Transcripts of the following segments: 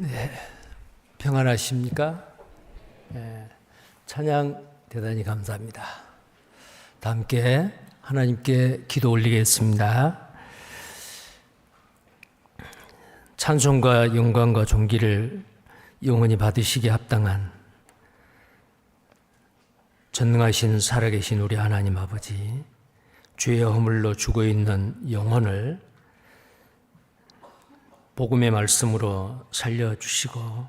네, 평안하십니까? 네, 찬양 대단히 감사합니다. 다 함께 하나님께 기도 올리겠습니다. 찬송과 영광과 존귀를 영원히 받으시기에 합당한 전능하신 살아계신 우리 하나님 아버지, 죄의 허물로 죽어있는 영혼을 복음의 말씀으로 살려주시고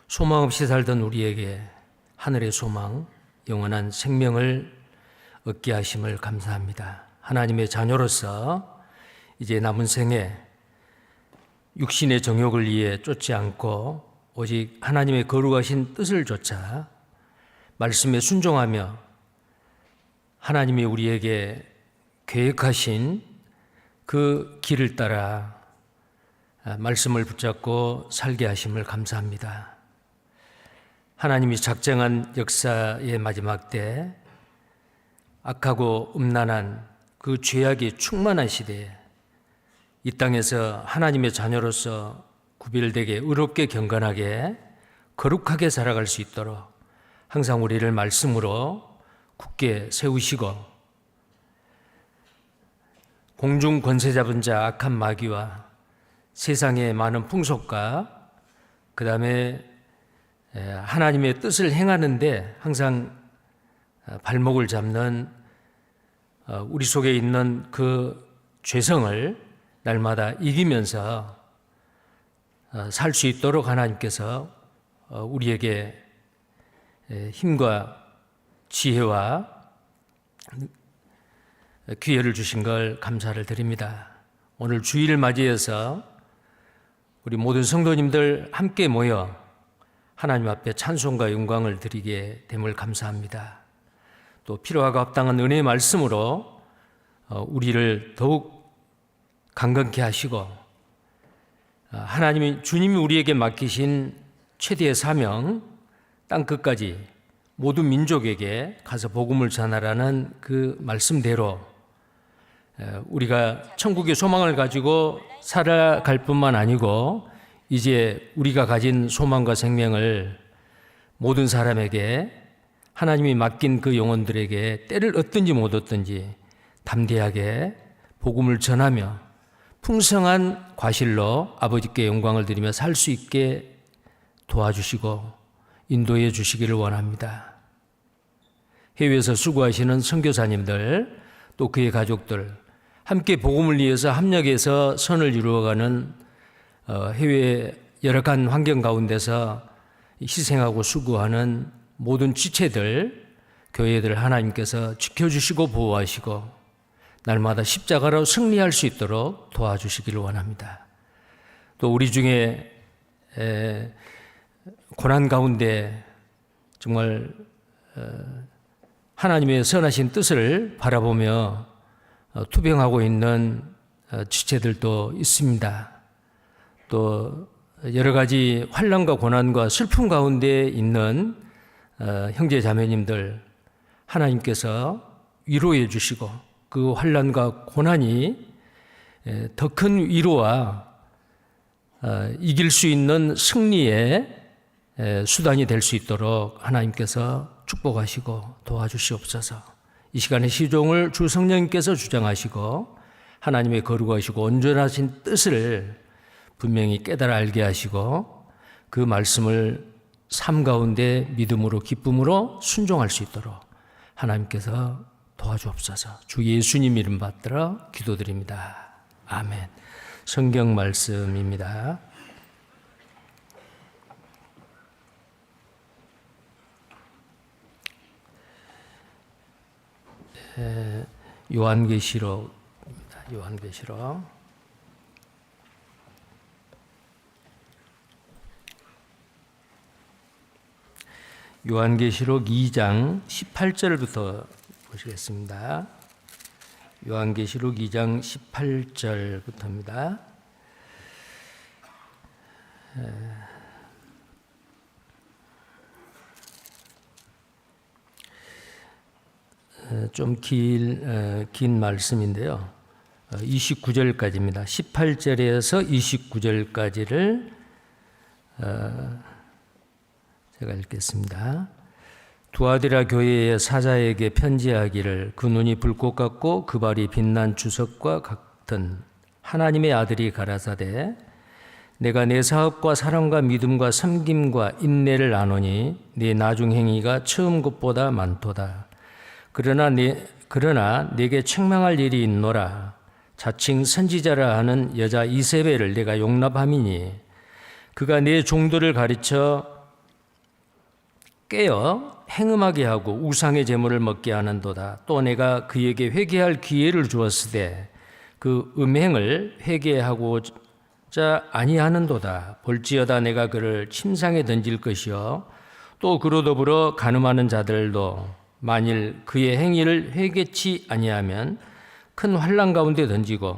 소망 없이 살던 우리에게 하늘의 소망, 영원한 생명을 얻게 하심을 감사합니다. 하나님의 자녀로서 이제 남은 생에 육신의 정욕을 위해 쫓지 않고 오직 하나님의 거룩하신 뜻을 좇아 말씀에 순종하며 하나님이 우리에게 계획하신 그 길을 따라 말씀을 붙잡고 살게 하심을 감사합니다. 하나님이 작정한 역사의 마지막 때 악하고 음란한 그 죄악이 충만한 시대에 이 땅에서 하나님의 자녀로서 구별되게 의롭게 경건하게 거룩하게 살아갈 수 있도록 항상 우리를 말씀으로 굳게 세우시고 공중 권세 잡은 자 악한 마귀와 세상의 많은 풍속과 그 다음에 하나님의 뜻을 행하는데 항상 발목을 잡는 우리 속에 있는 그 죄성을 날마다 이기면서 살 수 있도록 하나님께서 우리에게 힘과 지혜와 기회를 주신 걸 감사를 드립니다. 오늘 주일을 맞이해서 우리 모든 성도님들 함께 모여 하나님 앞에 찬송과 영광을 드리게 됨을 감사합니다. 또 필요하고 합당한 은혜의 말씀으로 우리를 더욱 강건케 하시고 주님이 우리에게 맡기신 최대의 사명, 땅끝까지 모든 민족에게 가서 복음을 전하라는 그 말씀대로 우리가 천국의 소망을 가지고 살아갈 뿐만 아니고 이제 우리가 가진 소망과 생명을 모든 사람에게 하나님이 맡긴 그 영혼들에게 때를 얻든지 못 얻든지 담대하게 복음을 전하며 풍성한 과실로 아버지께 영광을 드리며 살 수 있게 도와주시고 인도해 주시기를 원합니다. 해외에서 수고하시는 선교사님들 또 그의 가족들 함께 복음을 위해서 합력해서 선을 이루어가는 해외의 열악한 환경 가운데서 희생하고 수고하는 모든 지체들, 교회들 하나님께서 지켜주시고 보호하시고 날마다 십자가로 승리할 수 있도록 도와주시기를 원합니다. 또 우리 중에 고난 가운데 정말 하나님의 선하신 뜻을 바라보며 투병하고 있는 지체들도 있습니다. 또 여러 가지 환난과 고난과 슬픔 가운데 있는 형제 자매님들 하나님께서 위로해 주시고 그 환난과 고난이 더 큰 위로와 이길 수 있는 승리의 수단이 될 수 있도록 하나님께서 축복하시고 도와주시옵소서. 이 시간에 시종을 주 성령님께서 주장하시고 하나님의 거룩하시고 온전하신 뜻을 분명히 깨달아 알게 하시고 그 말씀을 삶 가운데 믿음으로 기쁨으로 순종할 수 있도록 하나님께서 도와주옵소서. 주 예수님 이름 받들어 기도드립니다. 아멘. 성경 말씀입니다. 요한계시록입니다. 요한계시록 2장 18절부터 보시겠습니다. 요한계시록 2장 18절부터입니다. 좀 긴 말씀인데요. 29절까지입니다. 18절에서 29절까지를 제가 읽겠습니다. 두아디라 교회의 사자에게 편지하기를 그 눈이 불꽃 같고 그 발이 빛난 주석과 같은 하나님의 아들이 가라사대 내가 내 사업과 사랑과 믿음과 섬김과 인내를 아노니 네 나중 행위가 처음 것보다 많도다. 그러나 내게 책망할 일이 있노라. 자칭 선지자라 하는 여자 이세벨을 내가 용납함이니 그가 내 종들을 가르쳐 깨어 행음하게 하고 우상의 제물을 먹게 하는도다. 또 내가 그에게 회개할 기회를 주었으되 그 음행을 회개하고자 아니하는도다. 볼지어다 내가 그를 침상에 던질 것이요 또 그로 더불어 간음하는 자들도 만일 그의 행위를 회개치 아니하면 큰 환난 가운데 던지고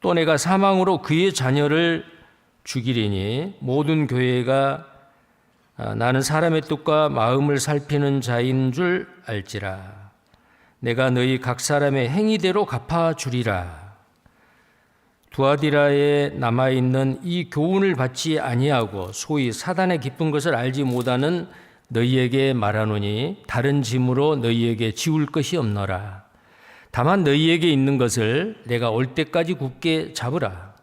또 내가 사망으로 그의 자녀를 죽이리니 모든 교회가 나는 사람의 뜻과 마음을 살피는 자인 줄 알지라. 내가 너희 각 사람의 행위대로 갚아주리라. 두아디라에 남아있는 이 교훈을 받지 아니하고 소위 사단의 기쁜 것을 알지 못하는 너희에게 말하노니 다른 짐으로 너희에게 지울 것이 없노라. 다만 너희에게 있는 것을 내가 올 때까지 굳게 잡으라.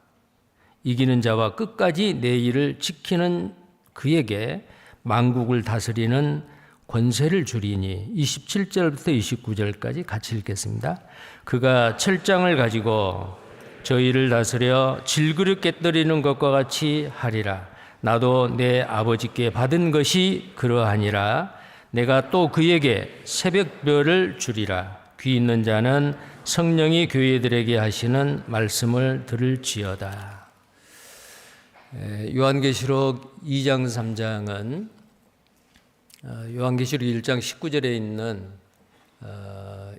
이기는 자와 끝까지 내 일을 지키는 그에게 만국을 다스리는 권세를 주리니 27절부터 29절까지 같이 읽겠습니다. 그가 철장을 가지고 저희를 다스려 질그릇 깨뜨리는 것과 같이 하리라. 나도 내 아버지께 받은 것이 그러하니라. 내가 또 그에게 새벽별을 주리라. 귀 있는 자는 성령이 교회들에게 하시는 말씀을 들을지어다. 요한계시록 2장 3장은 요한계시록 1장 19절에 있는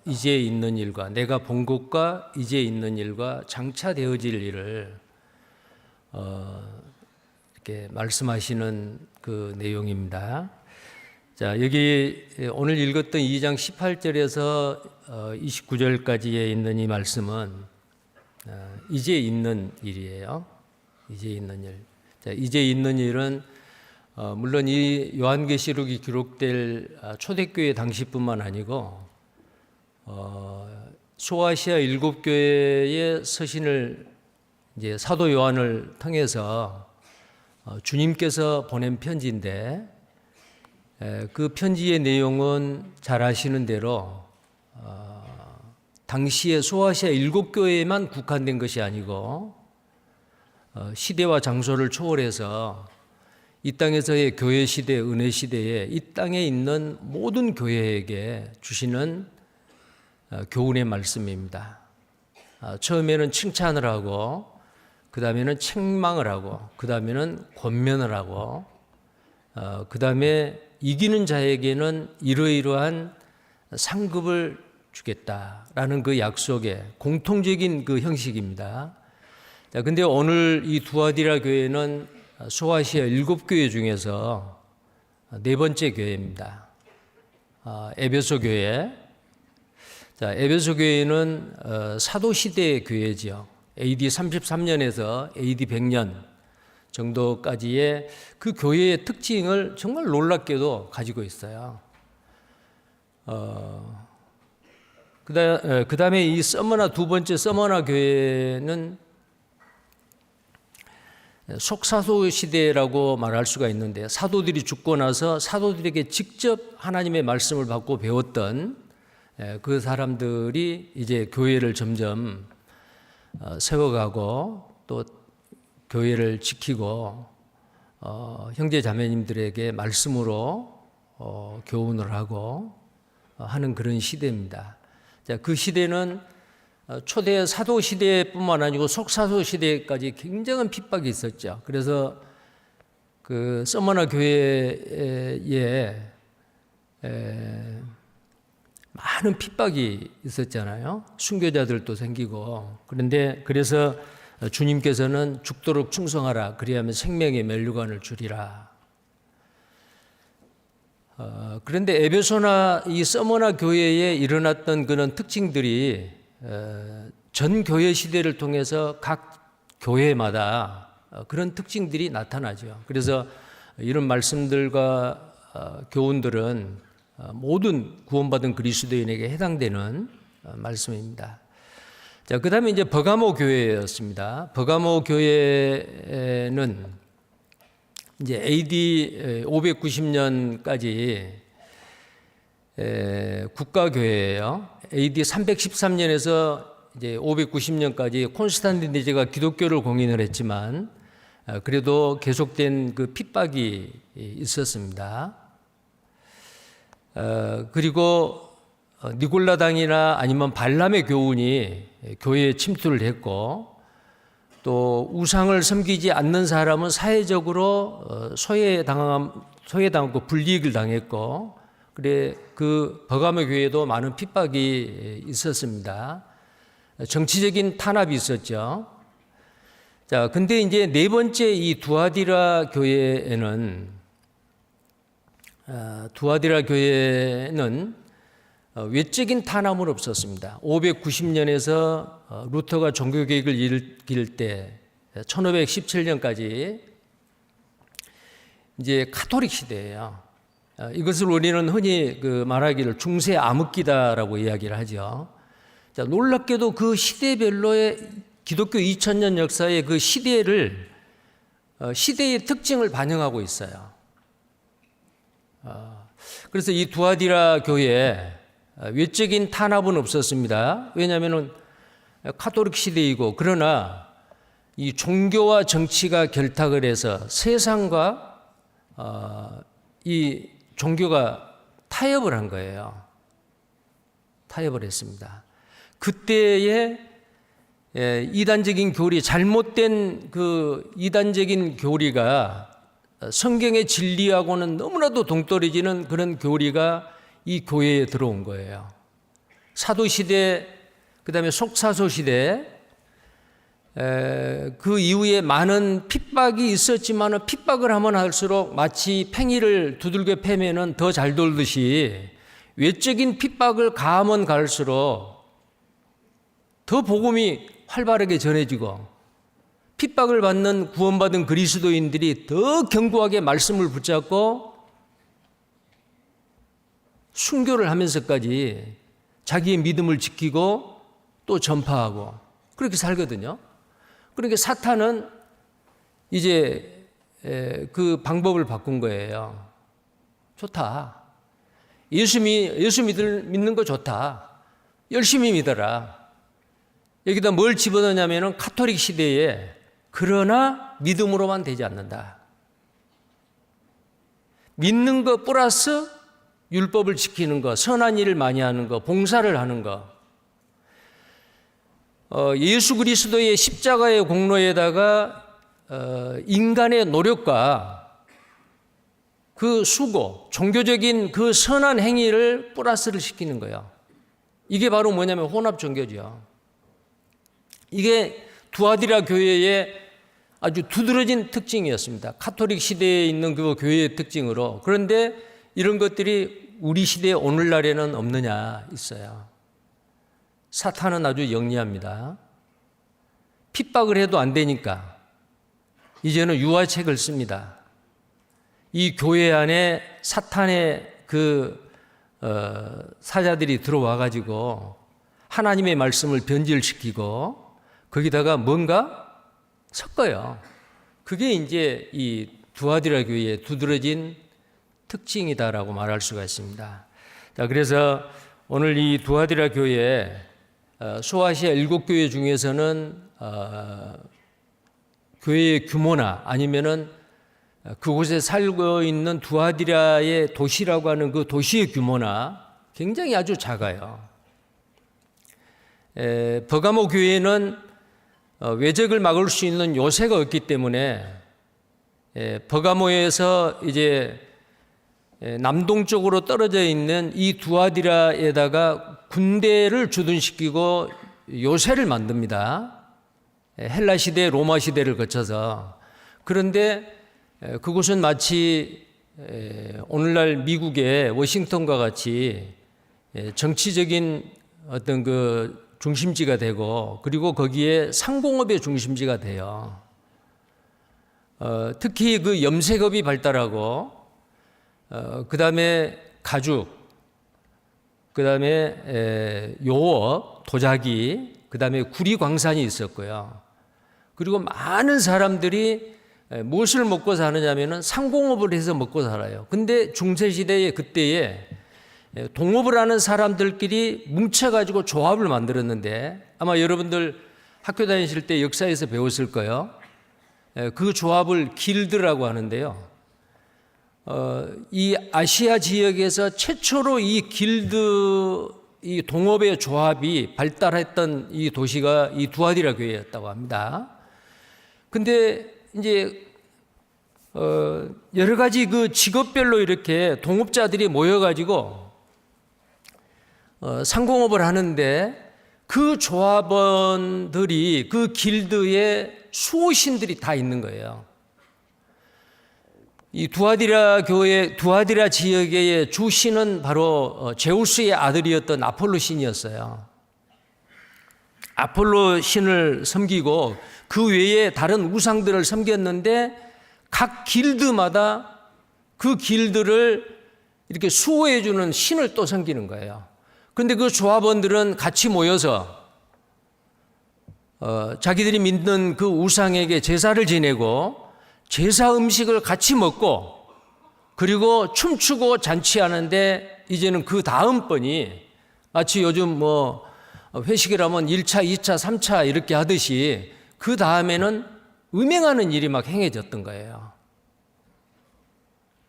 이제 있는 일과 내가 본 것과 이제 있는 일과 장차 되어질 일을 이렇게 말씀하시는 그 내용입니다. 자, 여기 오늘 읽었던 2장 18절에서 29절까지에 있는 이 말씀은 이제 있는 일이에요. 이제 있는 일. 자, 이제 있는 일은 물론 이 요한계시록이 기록될 초대교회 당시뿐만 아니고 소아시아 7교회의 서신을 이제 사도 요한을 통해서 주님께서 보낸 편지인데 그 편지의 내용은 잘 아시는 대로 당시의 소아시아 7교회에만 국한된 것이 아니고 시대와 장소를 초월해서 이 땅에서의 교회 시대, 은혜 시대에 이 땅에 있는 모든 교회에게 주시는 교훈의 말씀입니다. 처음에는 칭찬을 하고 그 다음에는 책망을 하고 그 다음에는 권면을 하고 그 다음에 이기는 자에게는 이러이러한 상급을 주겠다라는 그 약속의 공통적인 그 형식입니다. 근데 오늘 이 두아디라 교회는 소아시아 7교회 중에서 네 번째 교회입니다. 에베소 교회. 자, 에베소 교회는 사도 시대의 교회지요. AD 33년에서 AD 100년 정도까지의 그 교회의 특징을 정말 놀랍게도 가지고 있어요. 그 다음에 이 서머나 두 번째 서머나 교회는 속사도 시대라고 말할 수가 있는데 사도들이 죽고 나서 사도들에게 직접 하나님의 말씀을 받고 배웠던 그 사람들이 이제 교회를 점점 세워가고 또 교회를 지키고 형제 자매님들에게 말씀으로 교훈을 하고 하는 그런 시대입니다. 자, 그 시대는 초대 사도 시대뿐만 아니고 속사도 시대까지 굉장한 핍박이 있었죠. 그래서 그 서머나 교회에 많은 핍박이 있었잖아요. 순교자들도 생기고. 그래서 주님께서는 죽도록 충성하라. 그리하면 생명의 멸류관을 주리라. 그런데 에베소나 이 서머나 교회에 일어났던 그런 특징들이 전 교회 시대를 통해서 각 교회마다 그런 특징들이 나타나죠. 그래서 이런 말씀들과 교훈들은 모든 구원받은 그리스도인에게 해당되는 말씀입니다. 자, 그 다음에 이제 버가모 교회였습니다. 버가모 교회는 이제 AD 590년까지 국가교회예요. AD 313년에서 이제 590년까지 콘스탄티니제가 기독교를 공인을 했지만 그래도 계속된 그 핍박이 있었습니다. 그리고 니골라당이나 아니면 발람의 교훈이 교회에 침투를 했고 또 우상을 섬기지 않는 사람은 사회적으로 소외당하고 불이익을 당했고 그래 그 버가모 교회도 많은 핍박이 있었습니다. 정치적인 탄압이 있었죠. 자, 근데 이제 네 번째 이 두아디라 교회는 외적인 탄압은 없었습니다. 590년에서 루터가 종교개혁을 일으킬 때 1517년까지 이제 카톨릭 시대예요. 이것을 우리는 흔히 말하기를 중세 암흑기다라고 이야기를 하죠. 자, 놀랍게도 그 시대별로의 기독교 2000년 역사의 그 시대의 특징을 반영하고 있어요. 그래서 이 두아디라 교회에 외적인 탄압은 없었습니다. 왜냐하면 카톨릭 시대이고 그러나 이 종교와 정치가 결탁을 해서 세상과 이 종교가 타협을 한 거예요. 타협을 했습니다. 그때의 이단적인 교리, 잘못된 그 이단적인 교리가 성경의 진리하고는 너무나도 동떨어지는 그런 교리가 이 교회에 들어온 거예요. 사도시대, 그 다음에 속사소시대, 그 이후에 많은 핍박이 있었지만 핍박을 하면 할수록 마치 팽이를 두들겨 패면은 더 잘 돌듯이 외적인 핍박을 가하면 갈수록 더 복음이 활발하게 전해지고 핍박을 받는 구원받은 그리스도인들이 더 견고하게 말씀을 붙잡고 순교를 하면서까지 자기의 믿음을 지키고 또 전파하고 그렇게 살거든요. 그러니까 사탄은 이제 그 방법을 바꾼 거예요. 좋다. 예수 믿는 거 좋다. 열심히 믿어라. 여기다 뭘 집어넣냐면은 카톨릭 시대에 그러나 믿음으로만 되지 않는다. 믿는 거 플러스 율법을 지키는 거, 선한 일을 많이 하는 거, 봉사를 하는 거. 예수 그리스도의 십자가의 공로에다가 인간의 노력과 그 수고, 종교적인 그 선한 행위를 플러스를 시키는 거예요. 이게 바로 뭐냐면 혼합 종교죠. 이게 두아디라 교회의 아주 두드러진 특징이었습니다. 카톨릭 시대에 있는 그 교회의 특징으로. 그런데 이런 것들이 우리 시대 오늘날에는 없느냐 있어요. 사탄은 아주 영리합니다. 핍박을 해도 안 되니까 이제는 유화책을 씁니다. 이 교회 안에 사탄의 사자들이 들어와 가지고 하나님의 말씀을 변질시키고 거기다가 뭔가 섞어요. 그게 이제 이 두아디라 교회의 두드러진 특징이다라고 말할 수가 있습니다. 자, 그래서 오늘 이 두아디라 교회 소아시아 7교회 중에서는 교회의 규모나 아니면은 그곳에 살고 있는 두아디라의 도시라고 하는 그 도시의 규모나 굉장히 아주 작아요. 버가모 교회는 외적을 막을 수 있는 요새가 없기 때문에 버가모에서 이제 남동쪽으로 떨어져 있는 이 두아디라에다가 군대를 주둔시키고 요새를 만듭니다. 헬라 시대, 로마 시대를 거쳐서. 그런데 그곳은 마치 오늘날 미국의 워싱턴과 같이 정치적인 어떤 그 중심지가 되고 그리고 거기에 상공업의 중심지가 돼요. 특히 그 염색업이 발달하고 그 다음에 가죽, 그 다음에 요업, 도자기, 그 다음에 구리광산이 있었고요. 그리고 많은 사람들이 무엇을 먹고 사느냐면은 상공업을 해서 먹고 살아요. 근데 중세시대에 그때에 동업을 하는 사람들끼리 뭉쳐가지고 조합을 만들었는데 아마 여러분들 학교 다니실 때 역사에서 배웠을 거예요. 그 조합을 길드라고 하는데요. 이 아시아 지역에서 최초로 이 길드, 이 동업의 조합이 발달했던 이 도시가 이 두아디라 교회였다고 합니다. 근데 이제 여러 가지 그 직업별로 이렇게 동업자들이 모여가지고 상공업을 하는데 그 조합원들이 그 길드에 수호신들이 다 있는 거예요. 이 두아디라 교회, 두아디라 지역의 주신은 바로 제우스의 아들이었던 아폴로 신이었어요. 아폴로 신을 섬기고 그 외에 다른 우상들을 섬겼는데 각 길드마다 그 길드를 이렇게 수호해주는 신을 또 섬기는 거예요. 그런데 그 조합원들은 같이 모여서 자기들이 믿는 그 우상에게 제사를 지내고 제사 음식을 같이 먹고 그리고 춤추고 잔치하는데 이제는 그 다음번이 마치 요즘 뭐 회식이라면 1차, 2차, 3차 이렇게 하듯이 그 다음에는 음행하는 일이 막 행해졌던 거예요.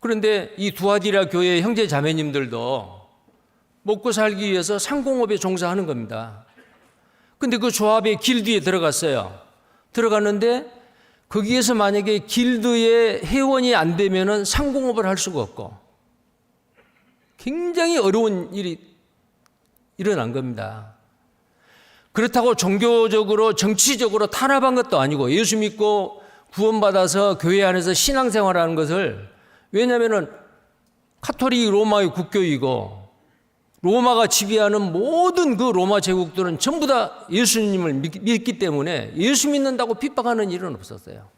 그런데 이 두아디라 교회 형제 자매님들도 먹고 살기 위해서 상공업에 종사하는 겁니다. 근데 그 조합의 길드에 들어갔어요. 들어갔는데 거기에서 만약에 길드의 회원이 안 되면은 상공업을 할 수가 없고 굉장히 어려운 일이 일어난 겁니다. 그렇다고 종교적으로 정치적으로 탄압한 것도 아니고 예수 믿고 구원받아서 교회 안에서 신앙생활하는 것을 왜냐하면은 카톨릭 로마의 국교이고 로마가 지배하는 모든 그 로마 제국들은 전부 다 예수님을 믿기 때문에 예수 믿는다고 핍박하는 일은 없었어요.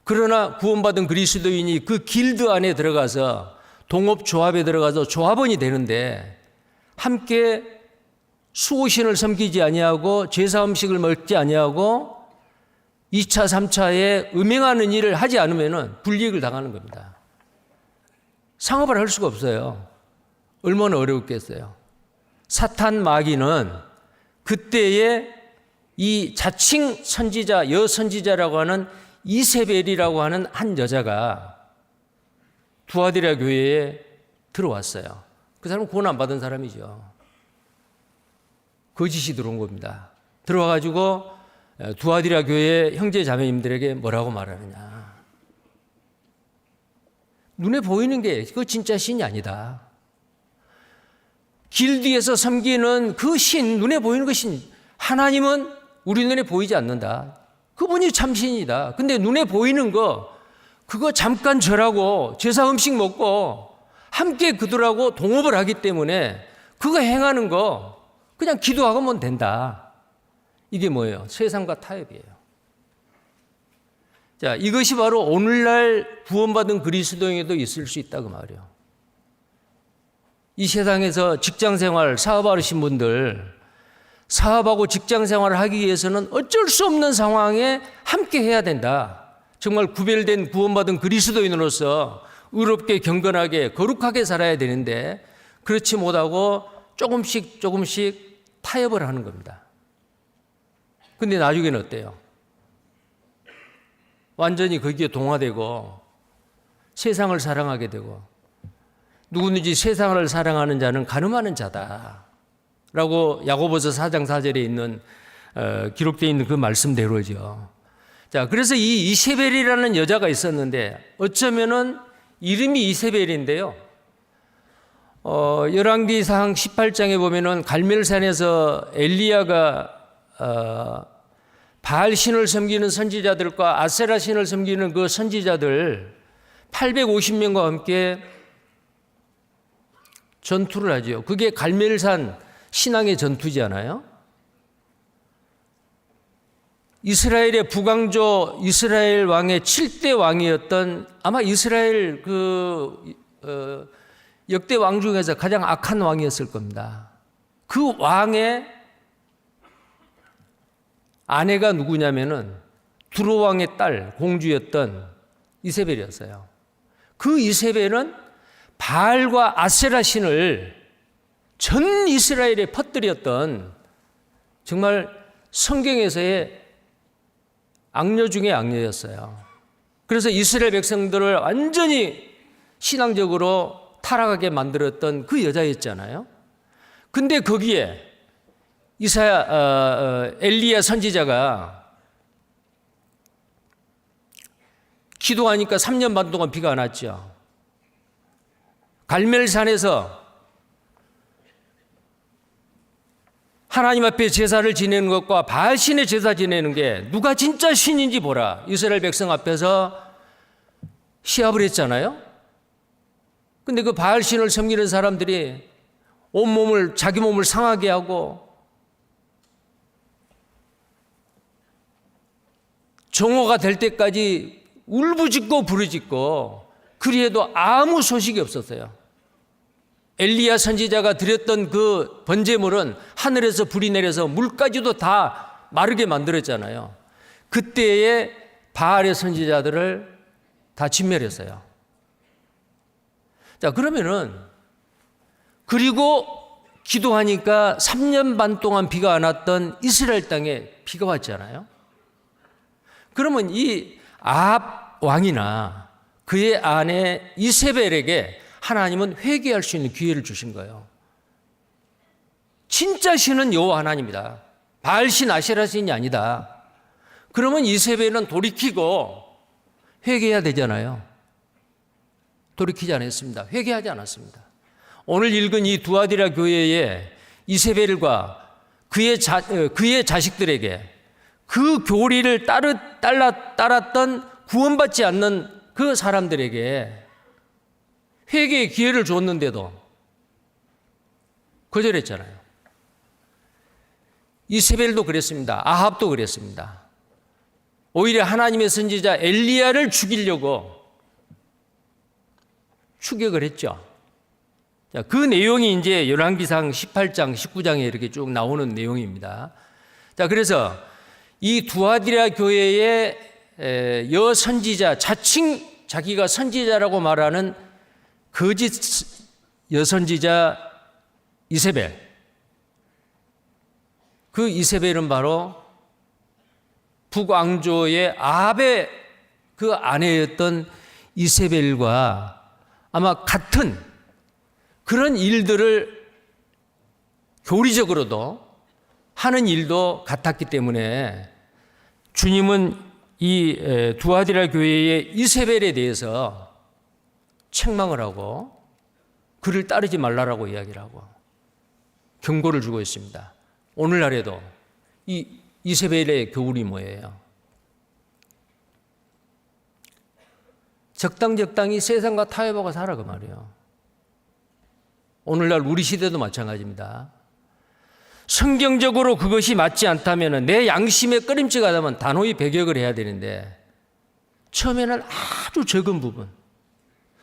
그러나 구원받은 그리스도인이 그 길드 안에 들어가서 동업조합에 들어가서 조합원이 되는데 함께 수호신을 섬기지 아니하고 제사 음식을 먹지 아니하고 2차, 3차에 음행하는 일을 하지 않으면 불이익을 당하는 겁니다. 상업을 할 수가 없어요. 얼마나 어려웠겠어요. 사탄 마귀는 그때에 이 자칭 선지자, 여선지자라고 하는 이세벨이라고 하는 한 여자가 두아디라 교회에 들어왔어요. 그 사람은 구원 안 받은 사람이죠. 거짓이 들어온 겁니다. 들어와가지고 두아디라 교회 형제 자매님들에게 뭐라고 말하느냐. 눈에 보이는 게 그거 진짜 신이 아니다. 길드에서 섬기는 그 신, 눈에 보이는 그 신, 하나님은 우리 눈에 보이지 않는다. 그분이 참 신이다. 근데 눈에 보이는 거, 그거 잠깐 절하고 제사 음식 먹고 함께 그들하고 동업을 하기 때문에 그거 행하는 거 그냥 기도하면 된다. 이게 뭐예요? 세상과 타협이에요. 자, 이것이 바로 오늘날 구원받은 그리스도인에도 있을 수 있다 그 말이에요. 이 세상에서 직장생활, 사업하신 분들 사업하고 직장생활을 하기 위해서는 어쩔 수 없는 상황에 함께 해야 된다. 정말 구별된 구원받은 그리스도인으로서 의롭게 경건하게 거룩하게 살아야 되는데 그렇지 못하고 조금씩 타협을 하는 겁니다. 근데 나중에는 어때요? 완전히 거기에 동화되고 세상을 사랑하게 되고 누구든지 세상을 사랑하는 자는 간음하는 자다 라고 야고보서 4장 4절에 있는 기록되어 있는 그 말씀대로죠. 자, 그래서 이 이세벨이라는 여자가 있었는데 어쩌면은 이름이 이세벨인데요. 열왕기상 18장에 보면은 갈멜산에서 엘리야가 바알 신을 섬기는 선지자들과 아세라 신을 섬기는 그 선지자들 850명과 함께 전투를 하죠. 그게 갈멜산 신앙의 전투잖아요. 이스라엘의 북왕조 이스라엘 왕의 7대 왕이었던 아마 이스라엘 역대 왕 중에서 가장 악한 왕이었을 겁니다. 그 왕의 아내가 누구냐면은 두로 왕의 딸 공주였던 이세벨이었어요. 그 이세벨은 바알과 아세라 신을 전 이스라엘에 퍼뜨렸던 정말 성경에서의 악녀 중에 악녀였어요. 그래서 이스라엘 백성들을 완전히 신앙적으로 타락하게 만들었던 그 여자였잖아요. 근데 거기에 엘리야 선지자가 기도하니까 3년 반 동안 비가 안 왔죠. 갈멜산에서 하나님 앞에 제사를 지내는 것과 바알신의 제사 지내는 게 누가 진짜 신인지 보라. 이스라엘 백성 앞에서 시합을 했잖아요. 근데 그 바알신을 섬기는 사람들이 온몸을 자기 몸을 상하게 하고 정오가 될 때까지 울부짖고 부르짖고 그리해도 아무 소식이 없었어요. 엘리야 선지자가 드렸던 그 번제물은 하늘에서 불이 내려서 물까지도 다 마르게 만들었잖아요. 그때의 바알의 선지자들을 다 진멸했어요. 자, 그러면은 그리고 기도하니까 3년 반 동안 비가 안 왔던 이스라엘 땅에 비가 왔잖아요. 그러면 이 아합 왕이나 그의 아내 이세벨에게 하나님은 회개할 수 있는 기회를 주신 거예요. 진짜 신은 여호와 하나님이다. 바알신 아세라신이 아니다. 그러면 이세벨은 돌이키고 회개해야 되잖아요. 돌이키지 않았습니다. 회개하지 않았습니다. 오늘 읽은 이 두아디라 교회의 이세벨과 그의 자식들에게 그 교리를 따랐던 구원받지 않는 그 사람들에게 회개의 기회를 줬는데도 거절했잖아요. 이세벨도 그랬습니다. 아합도 그랬습니다. 오히려 하나님의 선지자 엘리야를 죽이려고 추격을 했죠. 자, 그 내용이 이제 열왕기상 18장, 19장에 이렇게 쭉 나오는 내용입니다. 자, 그래서 이 두아디라 교회의 여선지자, 자칭 자기가 선지자라고 말하는 거짓 여선지자 이세벨. 그 이세벨은 바로 북왕조의 아합의 그 아내였던 이세벨과 아마 같은 그런 일들을 교리적으로도 하는 일도 같았기 때문에 주님은 이 두아디라 교회의 이세벨에 대해서 책망을 하고 그를 따르지 말라라고 이야기를 하고 경고를 주고 있습니다. 오늘날에도 이 이세벨의 교훈이 뭐예요? 적당히 세상과 타협하고 살아 그 말이에요. 오늘날 우리 시대도 마찬가지입니다. 성경적으로 그것이 맞지 않다면 내 양심에 꺼림칙 하다면 단호히 배격을 해야 되는데 처음에는 아주 적은 부분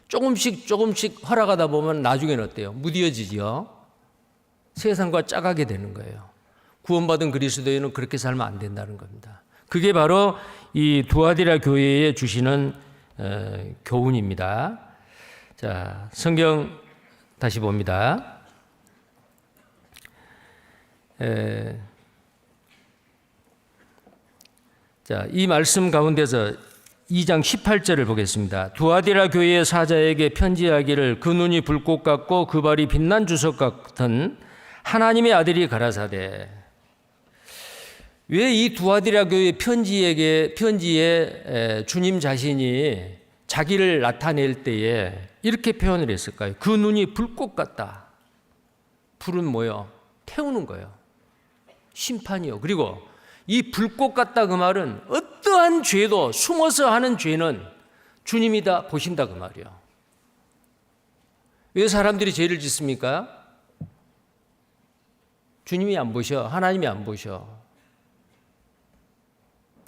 조금씩 허락하다 보면 나중에는 어때요? 무뎌지지요. 세상과 짜가게 되는 거예요. 구원받은 그리스도인은 그렇게 살면 안 된다는 겁니다. 그게 바로 이 두아디라 교회에 주시는 교훈입니다. 자, 성경 다시 봅니다. 자, 이 말씀 가운데서 2장 18절을 보겠습니다. 두아디라 교회의 사자에게 편지하기를 그 눈이 불꽃 같고 그 발이 빛난 주석 같은 하나님의 아들이 가라사대. 왜 이 두아디라 교회 편지에 주님 자신이 자기를 나타낼 때에 이렇게 표현을 했을까요? 그 눈이 불꽃 같다. 불은 뭐요? 태우는 거예요. 심판이요. 그리고 이 불꽃 같다 그 말은 어떠한 죄도 숨어서 하는 죄는 주님이 다 보신다 그 말이에요. 왜 사람들이 죄를 짓습니까? 주님이 안 보셔. 하나님이 안 보셔.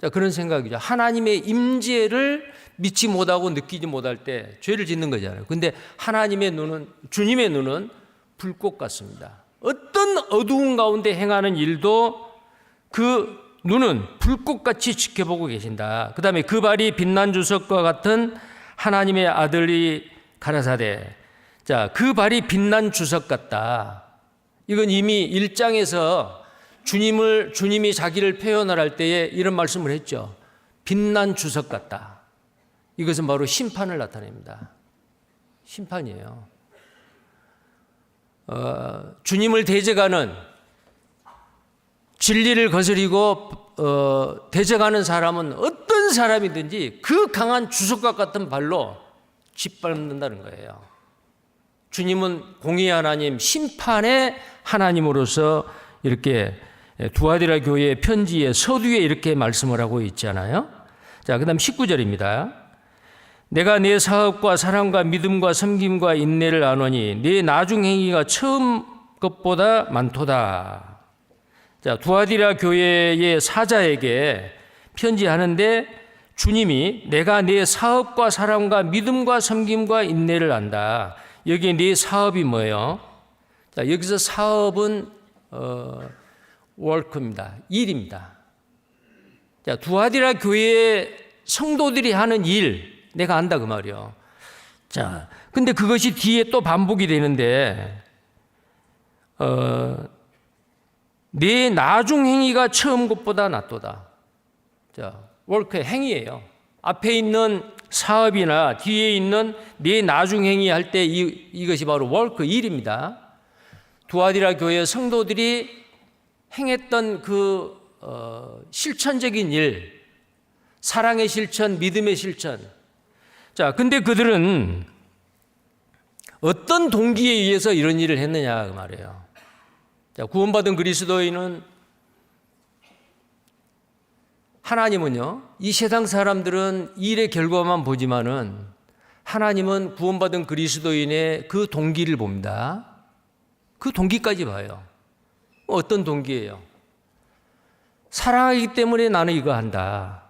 자, 그런 생각이죠. 하나님의 임재를 믿지 못하고 느끼지 못할 때 죄를 짓는 거잖아요. 근데 하나님의 눈은, 주님의 눈은 불꽃 같습니다. 어떤 어두운 가운데 행하는 일도 그 눈은 불꽃같이 지켜보고 계신다. 그 다음에 그 발이 빛난 주석과 같은 하나님의 아들이 가라사대. 자, 그 발이 빛난 주석 같다. 이건 이미 1장에서 주님이 자기를 표현을 할 때에 이런 말씀을 했죠. 빛난 주석 같다. 이것은 바로 심판을 나타냅니다. 심판이에요. 주님을 대적하는, 진리를 거스리고 대적하는 사람은 어떤 사람이든지 그 강한 주석과 같은 발로 짓밟는다는 거예요. 주님은 공의의 하나님, 심판의 하나님으로서 이렇게 두아디라 교회의 편지의 서두에 이렇게 말씀을 하고 있잖아요. 자, 그 다음 19절입니다. 내가 내 사업과 사랑과 믿음과 섬김과 인내를 아노니 내 나중 행위가 처음 것보다 많도다. 자, 두아디라 교회의 사자에게 편지하는데 주님이 내가 내 사업과 사랑과 믿음과 섬김과 인내를 안다. 여기에 네 사업이 뭐예요? 자, 여기서 사업은 work입니다. 일입니다. 자, 두아디라 교회의 성도들이 하는 일 내가 안다 그 말이요. 자, 근데 그것이 뒤에 또 반복이 되는데 내 나중 행위가 처음 것보다 낫도다. 자, work의 행위예요. 앞에 있는 사업이나 뒤에 있는 내 나중 행위 할 때 이것이 바로 work, 일입니다. 두아디라 교회 성도들이 행했던 그 실천적인 일, 사랑의 실천, 믿음의 실천. 자, 근데 그들은 어떤 동기에 의해서 이런 일을 했느냐 그 말이에요. 자, 구원받은 그리스도인은, 하나님은요, 이 세상 사람들은 일의 결과만 보지만은 하나님은 구원받은 그리스도인의 그 동기를 봅니다. 그 동기까지 봐요. 어떤 동기예요? 사랑하기 때문에 나는 이거 한다.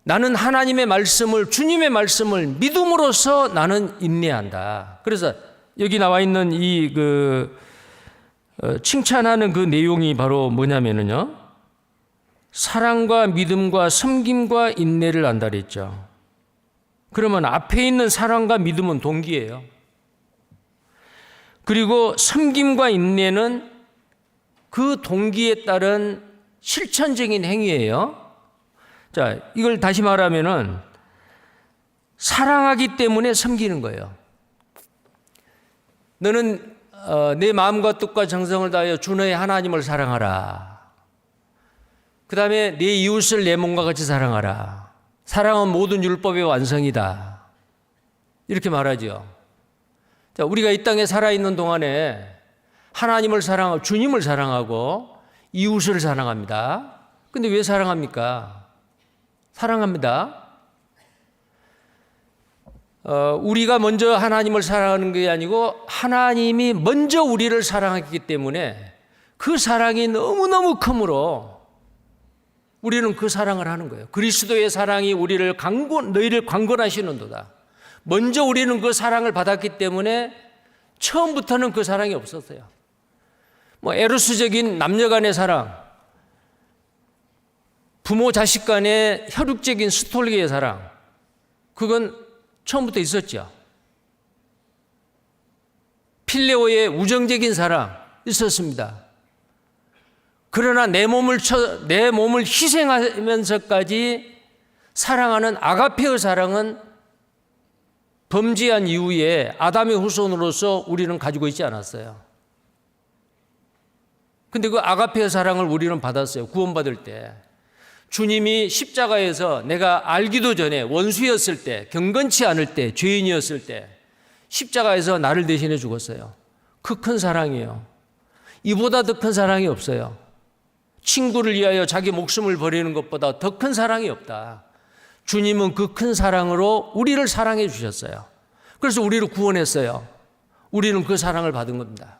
나는 하나님의 말씀을, 주님의 말씀을 믿음으로써 나는 인내한다. 그래서 여기 나와 있는 이 칭찬하는 그 내용이 바로 뭐냐면요, 사랑과 믿음과 섬김과 인내를 안다 그랬죠. 그러면 앞에 있는 사랑과 믿음은 동기예요. 그리고 섬김과 인내는 그 동기에 따른 실천적인 행위예요. 자, 이걸 다시 말하면은 사랑하기 때문에 섬기는 거예요. 너는 내 마음과 뜻과 정성을 다하여 주 너의 하나님을 사랑하라. 그 다음에 내 이웃을 내 몸과 같이 사랑하라. 사랑은 모든 율법의 완성이다. 이렇게 말하죠. 자, 우리가 이 땅에 살아있는 동안에 하나님을 사랑하고 주님을 사랑하고 이웃을 사랑합니다. 근데 왜 사랑합니까? 사랑합니다. 우리가 먼저 하나님을 사랑하는 게 아니고 하나님이 먼저 우리를 사랑했기 때문에 그 사랑이 너무너무 크므로 우리는 그 사랑을 하는 거예요. 그리스도의 사랑이 우리를 너희를 강권하시는도다. 먼저 우리는 그 사랑을 받았기 때문에 처음부터는 그 사랑이 없었어요. 에로스적인 남녀 간의 사랑, 부모 자식 간의 혈육적인 스토리의 사랑, 그건 처음부터 있었죠. 필레오의 우정적인 사랑 있었습니다. 그러나 내 몸을 희생하면서까지 사랑하는 아가페의 사랑은 범죄한 이후에 아담의 후손으로서 우리는 가지고 있지 않았어요. 근데 그 아가페의 사랑을 우리는 받았어요. 구원받을 때. 주님이 십자가에서 내가 알기도 전에 원수였을 때, 경건치 않을 때, 죄인이었을 때 십자가에서 나를 대신해 죽었어요. 그 큰 사랑이에요. 이보다 더 큰 사랑이 없어요. 친구를 위하여 자기 목숨을 버리는 것보다 더 큰 사랑이 없다. 주님은 그 큰 사랑으로 우리를 사랑해 주셨어요. 그래서 우리를 구원했어요. 우리는 그 사랑을 받은 겁니다.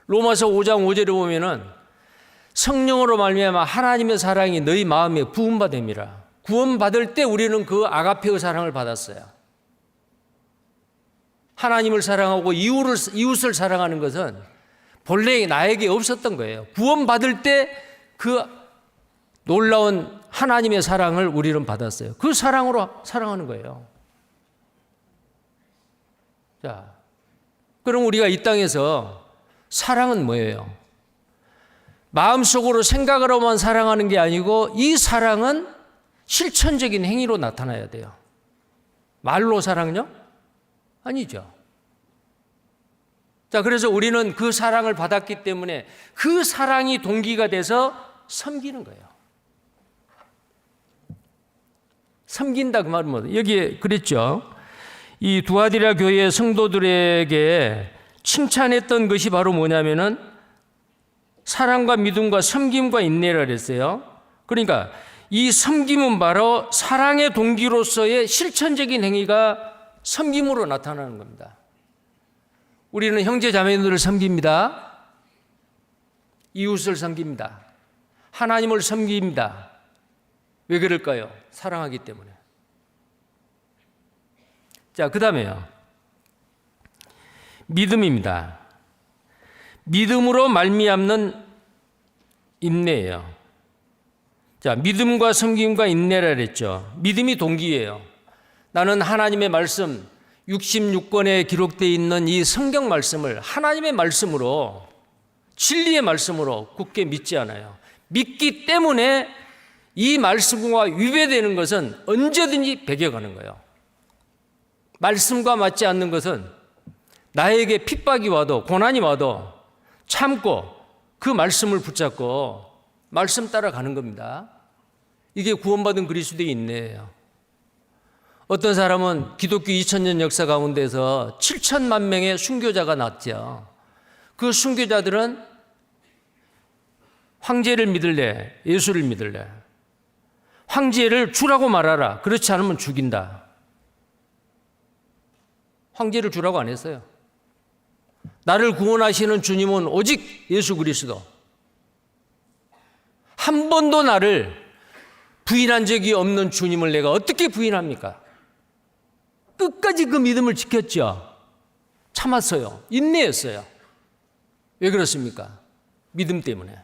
로마서 5장 5절에 보면은 성령으로 말미암아 하나님의 사랑이 너희 마음에 부음받음이라. 구원받을 때 우리는 그 아가페의 사랑을 받았어요. 하나님을 사랑하고 이웃을 사랑하는 것은 본래 나에게 없었던 거예요. 구원받을 때 그 놀라운 하나님의 사랑을 우리는 받았어요. 그 사랑으로 사랑하는 거예요. 자, 그럼 우리가 이 땅에서 사랑은 뭐예요? 마음속으로 생각으로만 사랑하는 게 아니고 이 사랑은 실천적인 행위로 나타나야 돼요. 말로 사랑요? 아니죠. 자, 그래서 우리는 그 사랑을 받았기 때문에 그 사랑이 동기가 돼서 섬기는 거예요. 섬긴다 그 말은 뭐예요? 여기에 그랬죠. 이 두아디라 교회 성도들에게 칭찬했던 것이 바로 뭐냐면은 사랑과 믿음과 섬김과 인내라 그랬어요. 그러니까 이 섬김은 바로 사랑의 동기로서의 실천적인 행위가 섬김으로 나타나는 겁니다. 우리는 형제 자매들을 섬깁니다. 이웃을 섬깁니다. 하나님을 섬깁니다. 왜 그럴까요? 사랑하기 때문에. 자, 그 다음에요. 믿음입니다. 믿음으로 말미암는 인내예요. 자, 믿음과 섬김과 인내라 그랬죠. 믿음이 동기예요. 나는 하나님의 말씀 66권에 기록되어 있는 이 성경 말씀을 하나님의 말씀으로 진리의 말씀으로 굳게 믿지 않아요. 믿기 때문에 이 말씀과 위배되는 것은 언제든지 배겨가는 거예요. 말씀과 맞지 않는 것은 나에게 핍박이 와도 고난이 와도 참고 그 말씀을 붙잡고 말씀 따라가는 겁니다. 이게 구원받은 그리스도의 인내예요. 어떤 사람은 기독교 2000년 역사 가운데서 7천만 명의 순교자가 났죠. 그 순교자들은 황제를 믿을래, 예수를 믿을래. 황제를 주라고 말하라. 그렇지 않으면 죽인다. 황제를 주라고 안 했어요. 나를 구원하시는 주님은 오직 예수 그리스도. 한 번도 나를 부인한 적이 없는 주님을 내가 어떻게 부인합니까? 끝까지 그 믿음을 지켰죠. 참았어요. 인내했어요. 왜 그렇습니까? 믿음 때문에.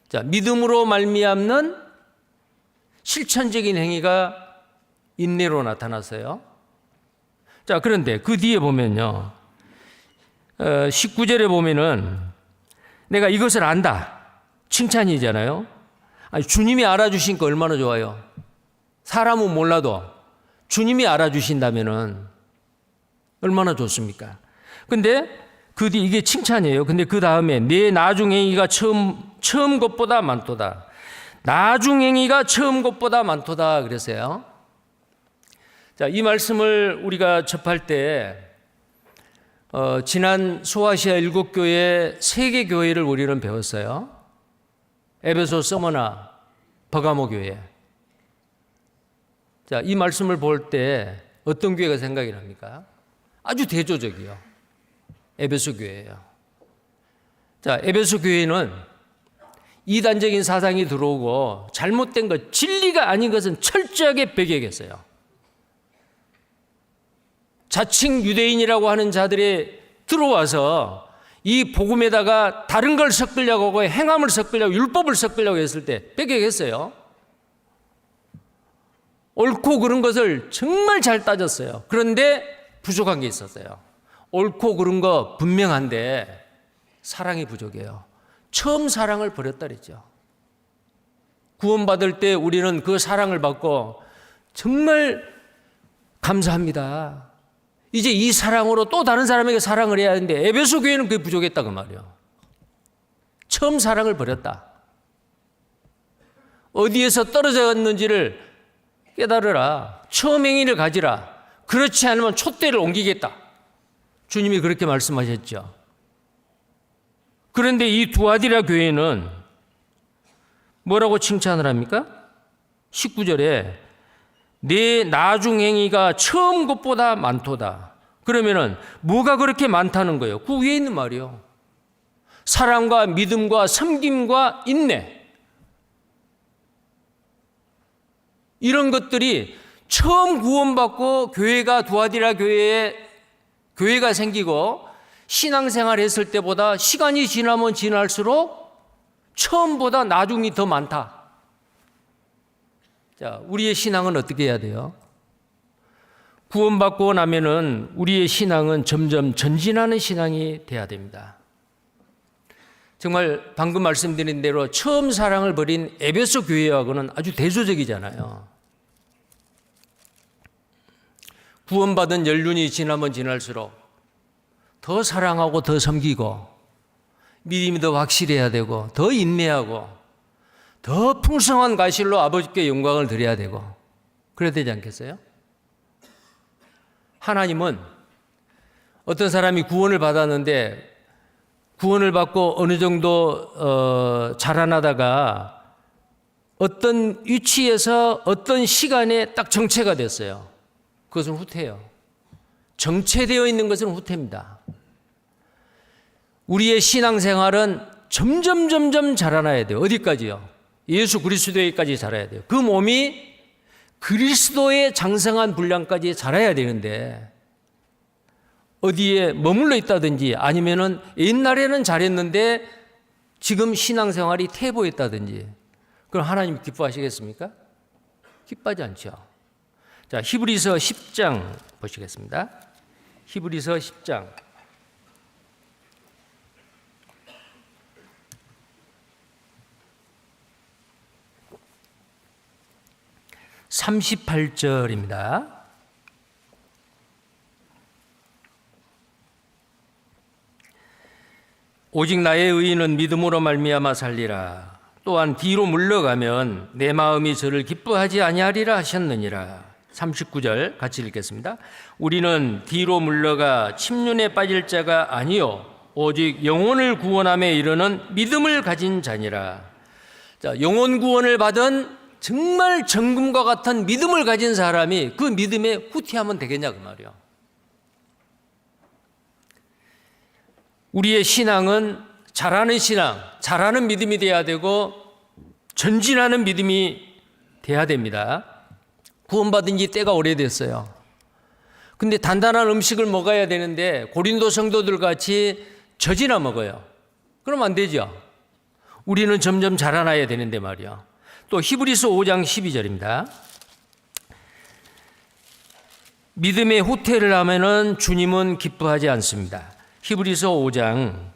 자, 믿음으로 말미암는 실천적인 행위가 인내로 나타났어요. 자, 그런데 그 뒤에 보면요. 19절에 보면은 내가 이것을 안다. 칭찬이잖아요. 아니, 주님이 알아주신 거 얼마나 좋아요. 사람은 몰라도 주님이 알아주신다면은 얼마나 좋습니까? 근데 그 뒤 이게 칭찬이에요. 근데 그 다음에 내 나중행위가 처음 것보다 많도다. 나중행위가 처음 것보다 많도다 그랬어요. 자, 이 말씀을 우리가 접할 때 지난 소아시아 7교회 3개 교회를 우리는 배웠어요. 에베소, 서머나, 버가모 교회. 자, 이 말씀을 볼 때 어떤 교회가 생각이 납니까? 아주 대조적이요. 에베소 교회예요. 자, 에베소 교회는 이단적인 사상이 들어오고 잘못된 것, 진리가 아닌 것은 철저하게 배격했어요. 자칭 유대인이라고 하는 자들이 들어와서 이 복음에다가 다른 걸 섞으려고 하고 행함을 섞으려고 율법을 섞으려고 했을 때 배격했어요. 옳고 그른 것을 정말 잘 따졌어요. 그런데 부족한 게 있었어요. 옳고 그른 거 분명한데 사랑이 부족해요. 처음 사랑을 버렸다 그랬죠. 구원받을 때 우리는 그 사랑을 받고 정말 감사합니다. 이제 이 사랑으로 또 다른 사람에게 사랑을 해야 하는데 에베소 교회는 그게 부족했다고 말이에요. 처음 사랑을 버렸다. 어디에서 떨어졌는지를 깨달으라. 처음 행위를 가지라. 그렇지 않으면 촛대를 옮기겠다. 주님이 그렇게 말씀하셨죠. 그런데 이 두아디라 교회는 뭐라고 칭찬을 합니까? 19절에 내 나중행위가 처음 것보다 많도다. 그러면은 뭐가 그렇게 많다는 거예요? 그 위에 있는 말이요. 사랑과 믿음과 섬김과 인내, 이런 것들이 처음 구원받고 교회가 두아디라 교회가 생기고 신앙생활 했을 때보다 시간이 지나면 지날수록 처음보다 나중이 더 많다. 자, 우리의 신앙은 어떻게 해야 돼요? 구원받고 나면은 우리의 신앙은 점점 전진하는 신앙이 돼야 됩니다. 정말 방금 말씀드린 대로 처음 사랑을 버린 에베소 교회하고는 아주 대조적이잖아요. 구원받은 연륜이 지나면 지날수록 더 사랑하고 더 섬기고 믿음이 더 확실해야 되고 더 인내하고 더 풍성한 가실로 아버지께 영광을 드려야 되고 그래야 되지 않겠어요? 하나님은 어떤 사람이 구원을 받았는데 구원을 받고 어느 정도 자라나다가 어떤 위치에서 어떤 시간에 딱 정체가 됐어요. 그것은 후퇴예요. 정체되어 있는 것은 후퇴입니다. 우리의 신앙생활은 점점 자라나야 돼요. 어디까지요? 예수 그리스도에까지 자라야 돼요. 그 몸이 그리스도의 장성한 분량까지 자라야 되는데 어디에 머물러 있다든지 아니면은 옛날에는 잘했는데 지금 신앙생활이 퇴보했다든지 그럼 하나님 기뻐하시겠습니까? 기뻐하지 않죠. 자, 히브리서 10장 보시겠습니다. 히브리서 10장 38절입니다. 오직 나의 의인은 믿음으로 말미암아 살리라. 또한 뒤로 물러가면 내 마음이 저를 기뻐하지 아니하리라 하셨느니라. 39절 같이 읽겠습니다. 우리는 뒤로 물러가 침륜에 빠질 자가 아니요 오직 영혼을 구원함에 이르는 믿음을 가진 자니라. 자, 영혼 구원을 받은 정말 정금과 같은 믿음을 가진 사람이 그 믿음에 후퇴하면 되겠냐 그 말이요. 우리의 신앙은 자라는 신앙, 자라는 믿음이 돼야 되고 전진하는 믿음이 돼야 됩니다. 구원받은 지 때가 오래됐어요. 근데 단단한 음식을 먹어야 되는데 고린도 성도들 같이 젖이나 먹어요. 그러면 안 되죠. 우리는 점점 자라나야 되는데 말이요. 또 히브리서 5장 12절입니다. 믿음의 후퇴를 하면은 주님은 기뻐하지 않습니다. 히브리서 5장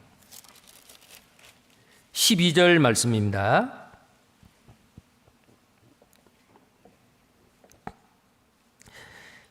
12절 말씀입니다.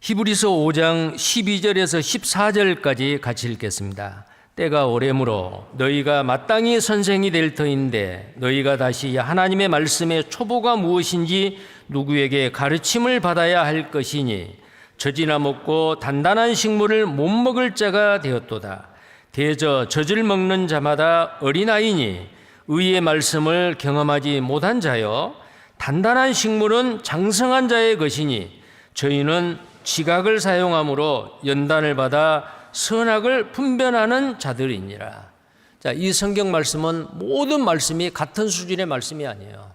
히브리서 5장 12절에서 14절까지 같이 읽겠습니다. 때가 오래므로 너희가 마땅히 선생이 될 터인데 너희가 다시 하나님의 말씀의 초보가 무엇인지 누구에게 가르침을 받아야 할 것이니 젖이나 먹고 단단한 식물을 못 먹을 자가 되었도다. 대저 젖을 먹는 자마다 어린아이니 의의 말씀을 경험하지 못한 자여 단단한 식물은 장성한 자의 것이니 저희는 지각을 사용함으로 연단을 받아 선악을 분별하는 자들이니라. 자, 이 성경 말씀은 모든 말씀이 같은 수준의 말씀이 아니에요.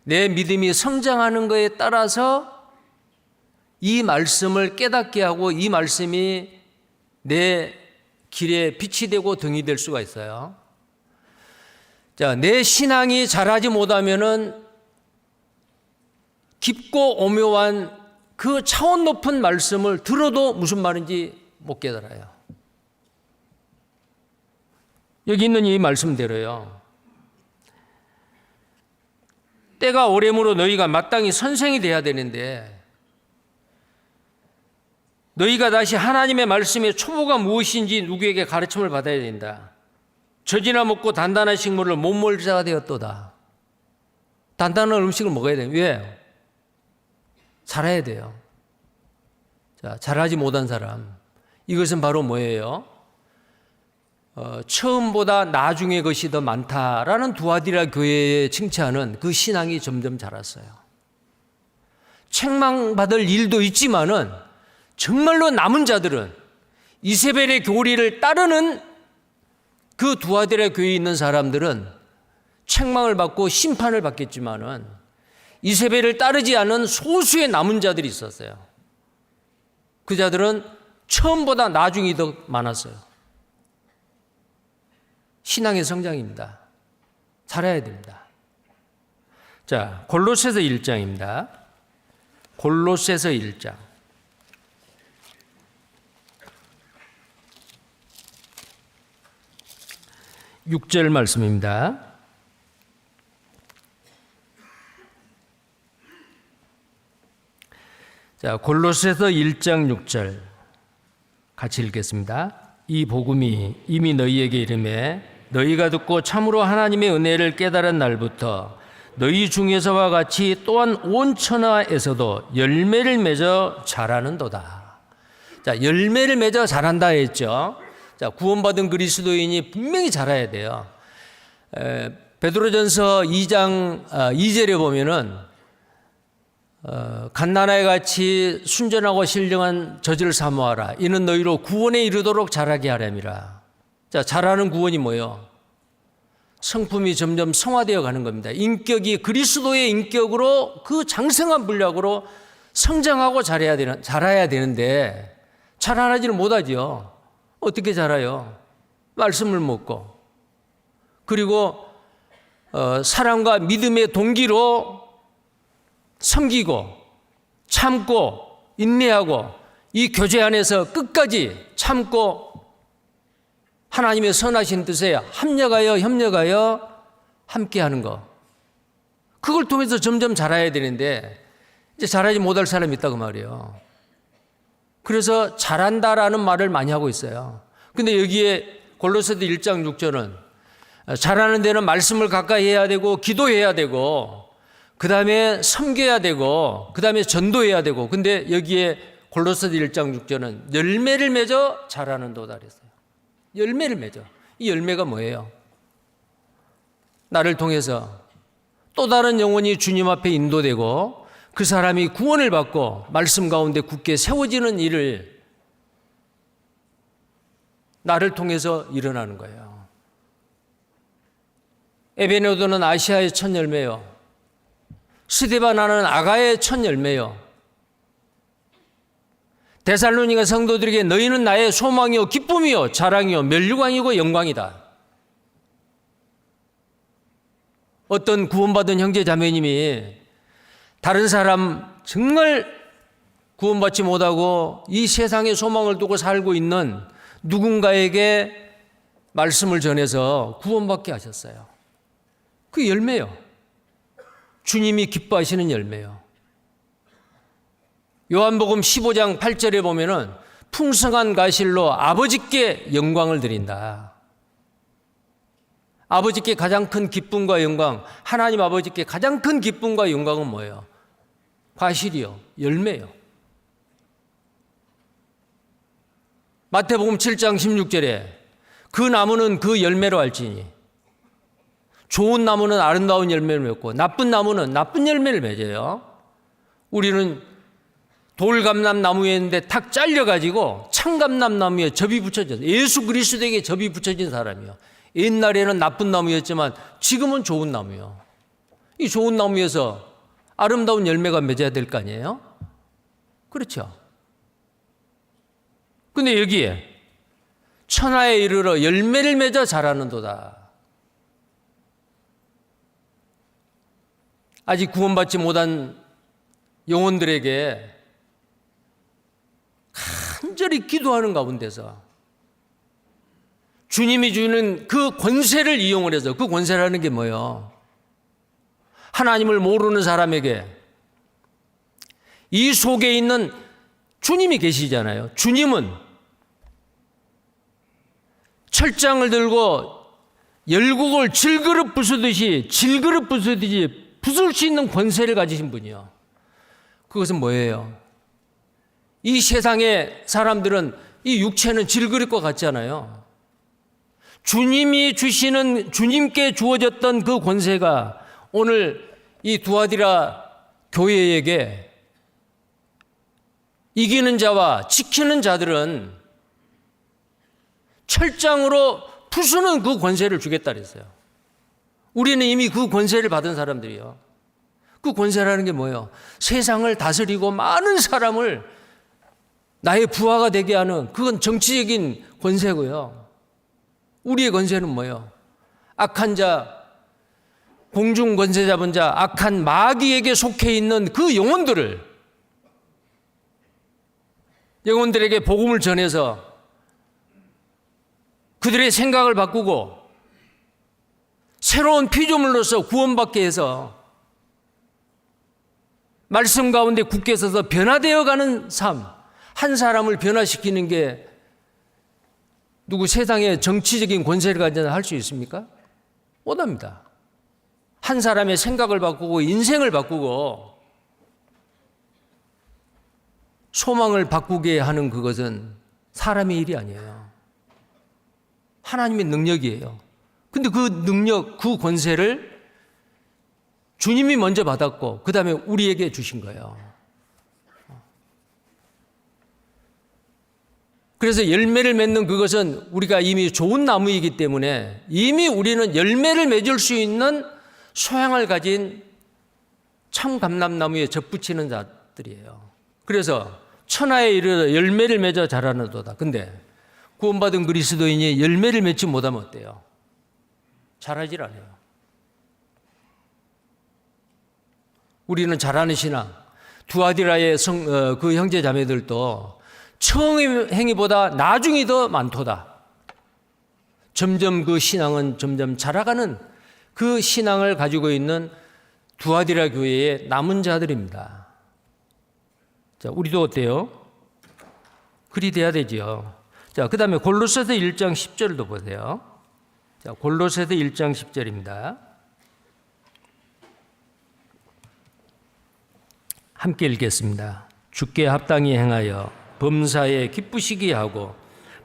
내 믿음이 성장하는 것에 따라서 이 말씀을 깨닫게 하고 이 말씀이 내 길에 빛이 되고 등이 될 수가 있어요. 자, 내 신앙이 자라지 못하면은 깊고 오묘한 그 차원 높은 말씀을 들어도 무슨 말인지 못 깨달아요. 여기 있는 이 말씀대로요. 때가 오래므로 너희가 마땅히 선생이 돼야 되는데 너희가 다시 하나님의 말씀의 초보가 무엇인지 누구에게 가르침을 받아야 된다. 젖이나 먹고 단단한 식물을 못 먹을 자가 되었도다. 단단한 음식을 먹어야 돼요. 왜? 자라야 돼요. 자, 자라지 못한 사람. 이것은 바로 뭐예요? 처음보다 나중의 것이 더 많다라는 두아디라 교회의 칭찬은 그 신앙이 점점 자랐어요. 책망받을 일도 있지만은 정말로 남은 자들은 이세벨의 교리를 따르는 그 두아디라 교회에 있는 사람들은 책망을 받고 심판을 받겠지만은 이세벨을 따르지 않은 소수의 남은 자들이 있었어요. 그 자들은 처음보다 나중이 더 많았어요. 신앙의 성장입니다. 잘해야 됩니다. 자, 골로새서 1장입니다. 골로새서 1장. 6절 말씀입니다. 자, 골로새서 1장 6절 같이 읽겠습니다. 이 복음이 이미 너희에게 이르매 너희가 듣고 참으로 하나님의 은혜를 깨달은 날부터 너희 중에서와 같이 또한 온 천하에서도 열매를 맺어 자라는도다. 자, 열매를 맺어 자란다 했죠. 자, 구원받은 그리스도인이 분명히 자라야 돼요. 베드로전서 2장 2절에 보면은 갓난아이 같이 순전하고 신령한 젖을 사모하라. 이는 너희로 구원에 이르도록 자라게 하렴이라. 자, 자라는 구원이 뭐예요? 성품이 점점 성화되어 가는 겁니다. 인격이 그리스도의 인격으로 그 장성한 분량으로 성장하고 자라야 되는데 자라나지를 못하죠. 어떻게 자라요? 말씀을 먹고 그리고 사랑과 믿음의 동기로 섬기고 참고 인내하고 이 교제 안에서 끝까지 참고 하나님의 선하신 뜻에 협력하여 함께하는 거. 그걸 통해서 점점 자라야 되는데 이제 자라지 못할 사람이 있다고 말이에요. 그래서 잘한다라는 말을 많이 하고 있어요. 근데 여기에 골로새서 1장 6절은 잘하는 데는 말씀을 가까이 해야 되고 기도해야 되고 그 다음에 섬겨야 되고 그 다음에 전도해야 되고 근데 여기에 골로새서 1장 6절은 열매를 맺어 자라는도다 그랬어요. 열매를 맺어. 이 열매가 뭐예요? 나를 통해서 또 다른 영혼이 주님 앞에 인도되고 그 사람이 구원을 받고 말씀 가운데 굳게 세워지는 일을 나를 통해서 일어나는 거예요. 에베네도는 아시아의 첫 열매요. 스데바나는 아가의 첫 열매요. 데살로니가 성도들에게 너희는 나의 소망이요 기쁨이요 자랑이요 멸류관이고 영광이다. 어떤 구원받은 형제 자매님이 다른 사람 정말 구원받지 못하고 이 세상에 소망을 두고 살고 있는 누군가에게 말씀을 전해서 구원받게 하셨어요. 그 열매요. 주님이 기뻐하시는 열매요. 요한복음 15장 8절에 보면은 풍성한 가실로 아버지께 영광을 드린다. 아버지께 가장 큰 기쁨과 영광, 하나님 아버지께 가장 큰 기쁨과 영광은 뭐예요? 과실이요, 열매요. 마태복음 7장 16절에 그 나무는 그 열매로 알지니 좋은 나무는 아름다운 열매를 맺고 나쁜 나무는 나쁜 열매를 맺어요. 우리는 돌감람 나무에 있는데 탁 잘려가지고 창감람 나무에 접이 붙여졌어요. 예수 그리스도에게 접이 붙여진 사람이요. 옛날에는 나쁜 나무였지만 지금은 좋은 나무요. 이 좋은 나무에서 아름다운 열매가 맺어야 될 거 아니에요? 그렇죠. 근데 여기에 천하에 이르러 열매를 맺어 자라는도다. 아직 구원받지 못한 영혼들에게 간절히 기도하는 가운데서 주님이 주는 그 권세를 이용을 해서 그 권세라는 게 뭐예요? 하나님을 모르는 사람에게 이 속에 있는 주님이 계시잖아요. 주님은 철장을 들고 열국을 질그릇 부수듯이 부술 수 있는 권세를 가지신 분이요. 그것은 뭐예요? 이 세상의 사람들은 이 육체는 질그릇과 같잖아요. 주님이 주시는 주님께 주어졌던 그 권세가 오늘 이 두아디라 교회에게 이기는 자와 지키는 자들은 철장으로 푸수는 그 권세를 주겠다 그랬어요. 우리는 이미 그 권세를 받은 사람들이요. 그 권세라는 게 뭐예요? 세상을 다스리고 많은 사람을 나의 부하가 되게 하는, 그건 정치적인 권세고요. 우리의 권세는 뭐예요? 악한 자, 공중 권세 잡은 자, 악한 마귀에게 속해 있는 그 영혼들에게 복음을 전해서 그들의 생각을 바꾸고 새로운 피조물로서 구원받게 해서 말씀 가운데 굳게 서서 변화되어 가는 삶, 한 사람을 변화시키는 게 누구 세상에 정치적인 권세를 가져야 할 수 있습니까? 못합니다. 한 사람의 생각을 바꾸고 인생을 바꾸고 소망을 바꾸게 하는 그것은 사람의 일이 아니에요. 하나님의 능력이에요. 근데 그 능력, 그 권세를 주님이 먼저 받았고 그 다음에 우리에게 주신 거예요. 그래서 열매를 맺는 그것은 우리가 이미 좋은 나무이기 때문에 이미 우리는 열매를 맺을 수 있는 소양을 가진 참 감람나무에 접붙이는 자들이에요. 그래서 천하에 이르러 열매를 맺어 자라는도다. 근데 구원받은 그리스도인이 열매를 맺지 못하면 어때요? 잘하질 않아요. 우리는 잘하는 신앙, 두아디라의 그 형제 자매들도 처음 행위보다 나중이 더 많도다. 점점 그 신앙은 점점 자라가는 그 신앙을 가지고 있는 두아디라 교회의 남은 자들입니다. 자, 우리도 어때요? 그리 돼야 되지요. 자, 그 다음에 골로새서 1장 10절도 보세요. 자, 골로새서 1장 10절입니다. 함께 읽겠습니다. 주께 합당히 행하여 범사에 기쁘시게 하고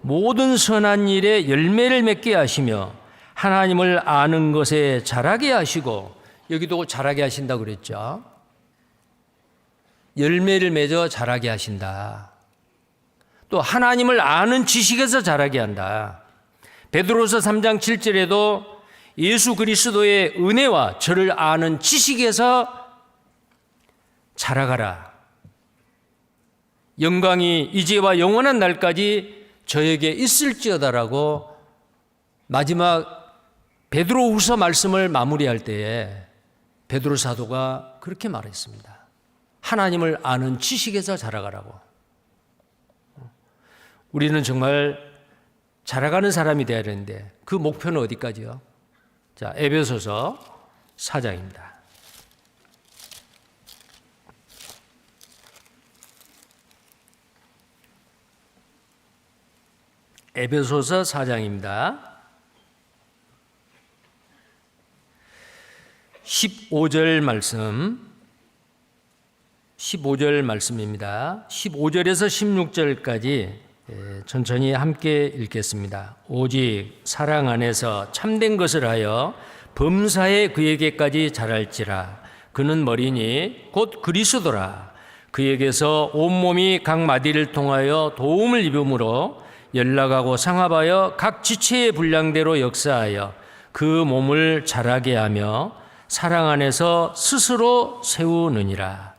모든 선한 일에 열매를 맺게 하시며 하나님을 아는 것에 자라게 하시고, 여기도 자라게 하신다고 그랬죠. 열매를 맺어 자라게 하신다. 또 하나님을 아는 지식에서 자라게 한다. 베드로서 3장 7절에도 예수 그리스도의 은혜와 저를 아는 지식에서 자라가라. 영광이 이제와 영원한 날까지 저에게 있을지어다라고 마지막 베드로후서 말씀을 마무리할 때에 베드로 사도가 그렇게 말했습니다. 하나님을 아는 지식에서 자라가라고. 우리는 정말 자라가는 사람이 되어야 되는데 그 목표는 어디까지요? 자, 에베소서 4장입니다. 에베소서 4장입니다. 15절 말씀입니다. 15절에서 16절까지 천천히 함께 읽겠습니다. 오직 사랑 안에서 참된 것을 하여 범사에 그에게까지 자랄지라. 그는 머리니 곧 그리스도라. 그에게서 온몸이 각 마디를 통하여 도움을 입음으로 연락하고 상합하여 각 지체의 분량대로 역사하여 그 몸을 자라게 하며 사랑 안에서 스스로 세우느니라.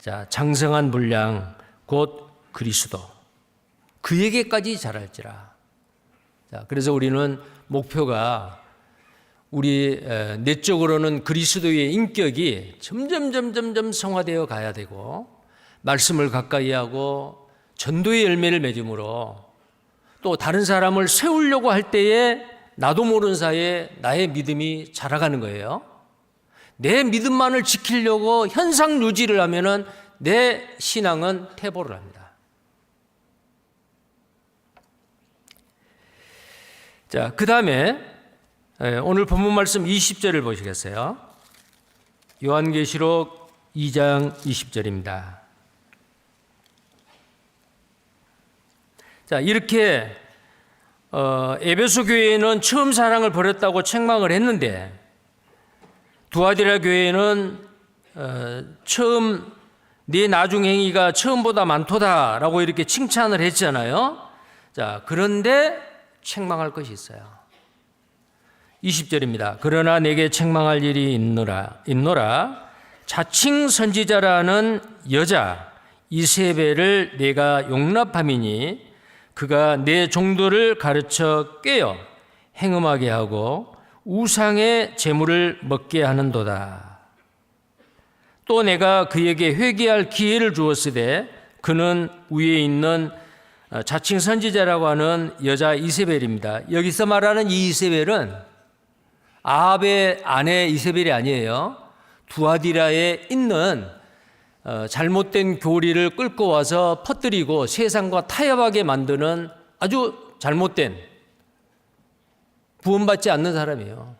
자, 장성한 분량 곧 그리스도, 그에게까지 자랄지라. 자, 그래서 우리는 목표가 우리 내적으로는 그리스도의 인격이 점점 성화되어 가야 되고, 말씀을 가까이 하고 전도의 열매를 맺음으로 또 다른 사람을 세우려고 할 때에 나도 모르는 사이에 나의 믿음이 자라가는 거예요. 내 믿음만을 지키려고 현상 유지를 하면은 내 신앙은 퇴보를 합니다. 자, 그 다음에 오늘 본문 말씀 20절을 보시겠어요? 요한계시록 2장 20절입니다. 자, 이렇게 에베소 교회는 처음 사랑을 버렸다고 책망을 했는데 두아디라 교회는 처음 네 나중 행위가 처음보다 많도다라고 이렇게 칭찬을 했잖아요. 자, 그런데 책망할 것이 있어요. 20절입니다. 그러나 내게 책망할 일이 있노라. 자칭 선지자라는 여자 이세벨을 내가 용납함이니 그가 내 종들을 가르쳐 꿰어 행음하게 하고 우상의 제물을 먹게 하는도다. 또 내가 그에게 회개할 기회를 주었으되 그는 위에 있는 자칭 선지자라고 하는 여자 이세벨입니다. 여기서 말하는 이 이세벨은 아합의 아내 이세벨이 아니에요. 두아디라에 있는 잘못된 교리를 끌고 와서 퍼뜨리고 세상과 타협하게 만드는 아주 잘못된 구원받지 않는 사람이에요.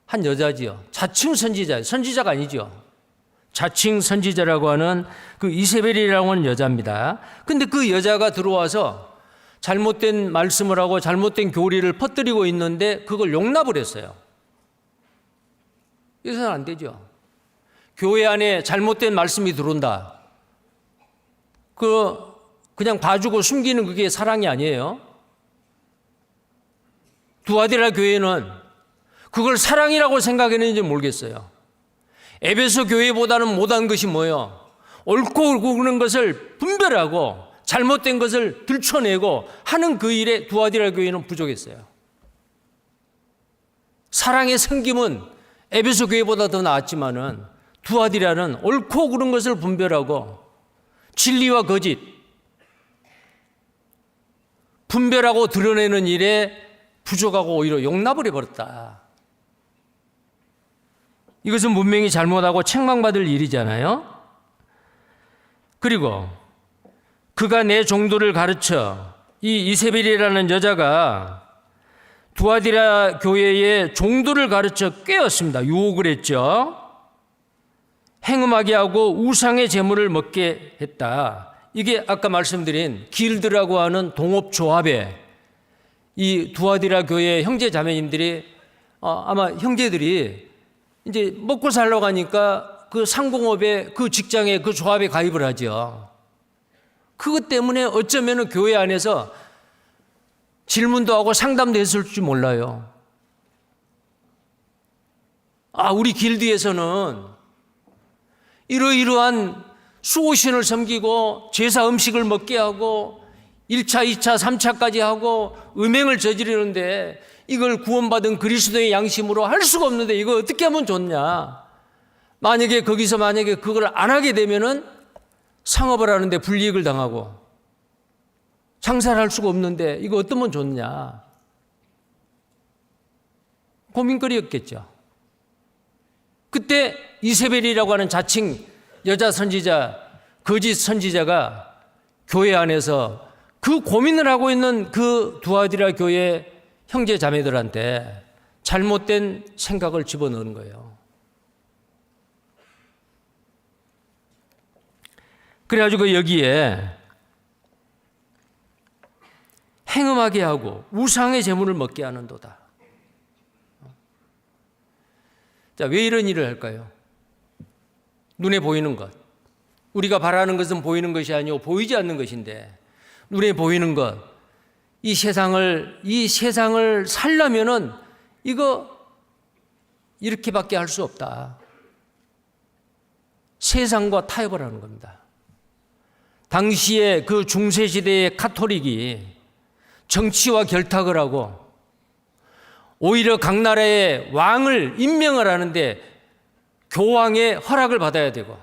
한 여자지요. 자칭 선지자가 아니죠. 자칭 선지자라고 하는 그 이세벨이라고 하는 여자입니다. 근데 그 여자가 들어와서 잘못된 말씀을 하고 잘못된 교리를 퍼뜨리고 있는데 그걸 용납을 했어요. 이래서는 안 되죠. 교회 안에 잘못된 말씀이 들어온다. 그냥 봐주고 숨기는 그게 사랑이 아니에요. 두아디라 교회는 그걸 사랑이라고 생각했는지 모르겠어요. 에베소 교회보다는 못한 것이 뭐예요? 옳고 그르는 것을 분별하고 잘못된 것을 들춰내고 하는 그 일에 두아디라 교회는 부족했어요. 사랑의 섬김은 에베소 교회보다 더 나았지만은 두아디라는 옳고 그른 것을 분별하고 진리와 거짓 분별하고 드러내는 일에 부족하고 오히려 용납을 해버렸다. 이것은 분명히 잘못하고 책망받을 일이잖아요. 그리고 그가 내 종들을 가르쳐 이 이세벨이라는 여자가 두아디라 교회의 종들을 가르쳐 꿰었습니다. 유혹을 했죠. 행음하게 하고 우상의 제물을 먹게 했다. 이게 아까 말씀드린 길드라고 하는 동업조합에 이 두아디라 교회 형제 자매님들이 아마 형제들이 이제 먹고 살려고 하니까 그 상공업에 그 직장에 그 조합에 가입을 하죠. 그것 때문에 어쩌면 교회 안에서 질문도 하고 상담도 했을지 몰라요. 우리 길드에서는 이러이러한 수호신을 섬기고 제사 음식을 먹게 하고 1차, 2차, 3차까지 하고 음행을 저지르는데 이걸 구원받은 그리스도의 양심으로 할 수가 없는데 이거 어떻게 하면 좋냐. 만약에 거기서 그걸 안 하게 되면은 상업을 하는데 불이익을 당하고 장사를 할 수가 없는데 이거 어떠면 좋냐. 고민거리였겠죠. 그때 이세벨이라고 하는 자칭 여자 선지자, 거짓 선지자가 교회 안에서 그 고민을 하고 있는 그 두아디라 교회 형제 자매들한테 잘못된 생각을 집어넣는 거예요. 그래가지고 여기에 행음하게 하고 우상의 제물을 먹게 하는도다. 자, 왜 이런 일을 할까요? 눈에 보이는 것. 우리가 바라는 것은 보이는 것이 아니고 보이지 않는 것인데 눈에 보이는 것. 이 세상을 살려면은 이거 이렇게밖에 할 수 없다. 세상과 타협을 하는 겁니다. 당시에 그 중세시대의 카톨릭이 정치와 결탁을 하고 오히려 각 나라의 왕을 임명을 하는데 교황의 허락을 받아야 되고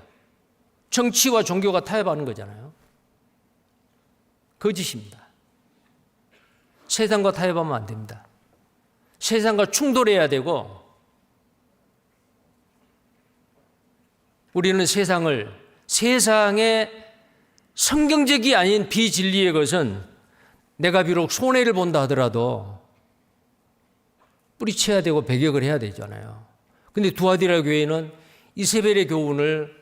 정치와 종교가 타협하는 거잖아요. 거짓입니다. 세상과 타협하면 안 됩니다. 세상과 충돌해야 되고 우리는 세상의 성경적이 아닌 비진리의 것은 내가 비록 손해를 본다 하더라도 뿌리쳐야 되고 배격을 해야 되잖아요. 근데 두아디라 교회는 이세벨의 교훈을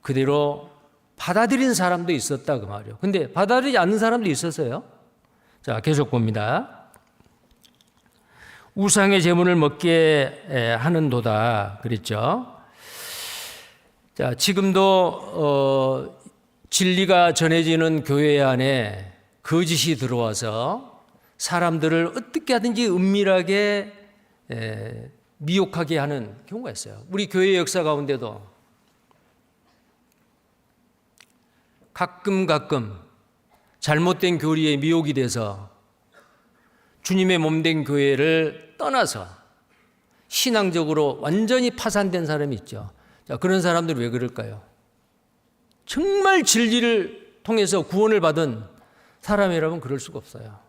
그대로 받아들인 사람도 있었다 그 말이에요. 근데 받아들이지 않는 사람도 있었어요. 자, 계속 봅니다. 우상의 제물을 먹게 하는도다 그랬죠. 자, 지금도 진리가 전해지는 교회 안에 거짓이 들어와서 사람들을 어떻게 하든지 은밀하게 미혹하게 하는 경우가 있어요. 우리 교회 역사 가운데도 가끔 잘못된 교리에 미혹이 돼서 주님의 몸된 교회를 떠나서 신앙적으로 완전히 파산된 사람이 있죠. 자, 그런 사람들은 왜 그럴까요? 정말 진리를 통해서 구원을 받은 사람이라면 그럴 수가 없어요.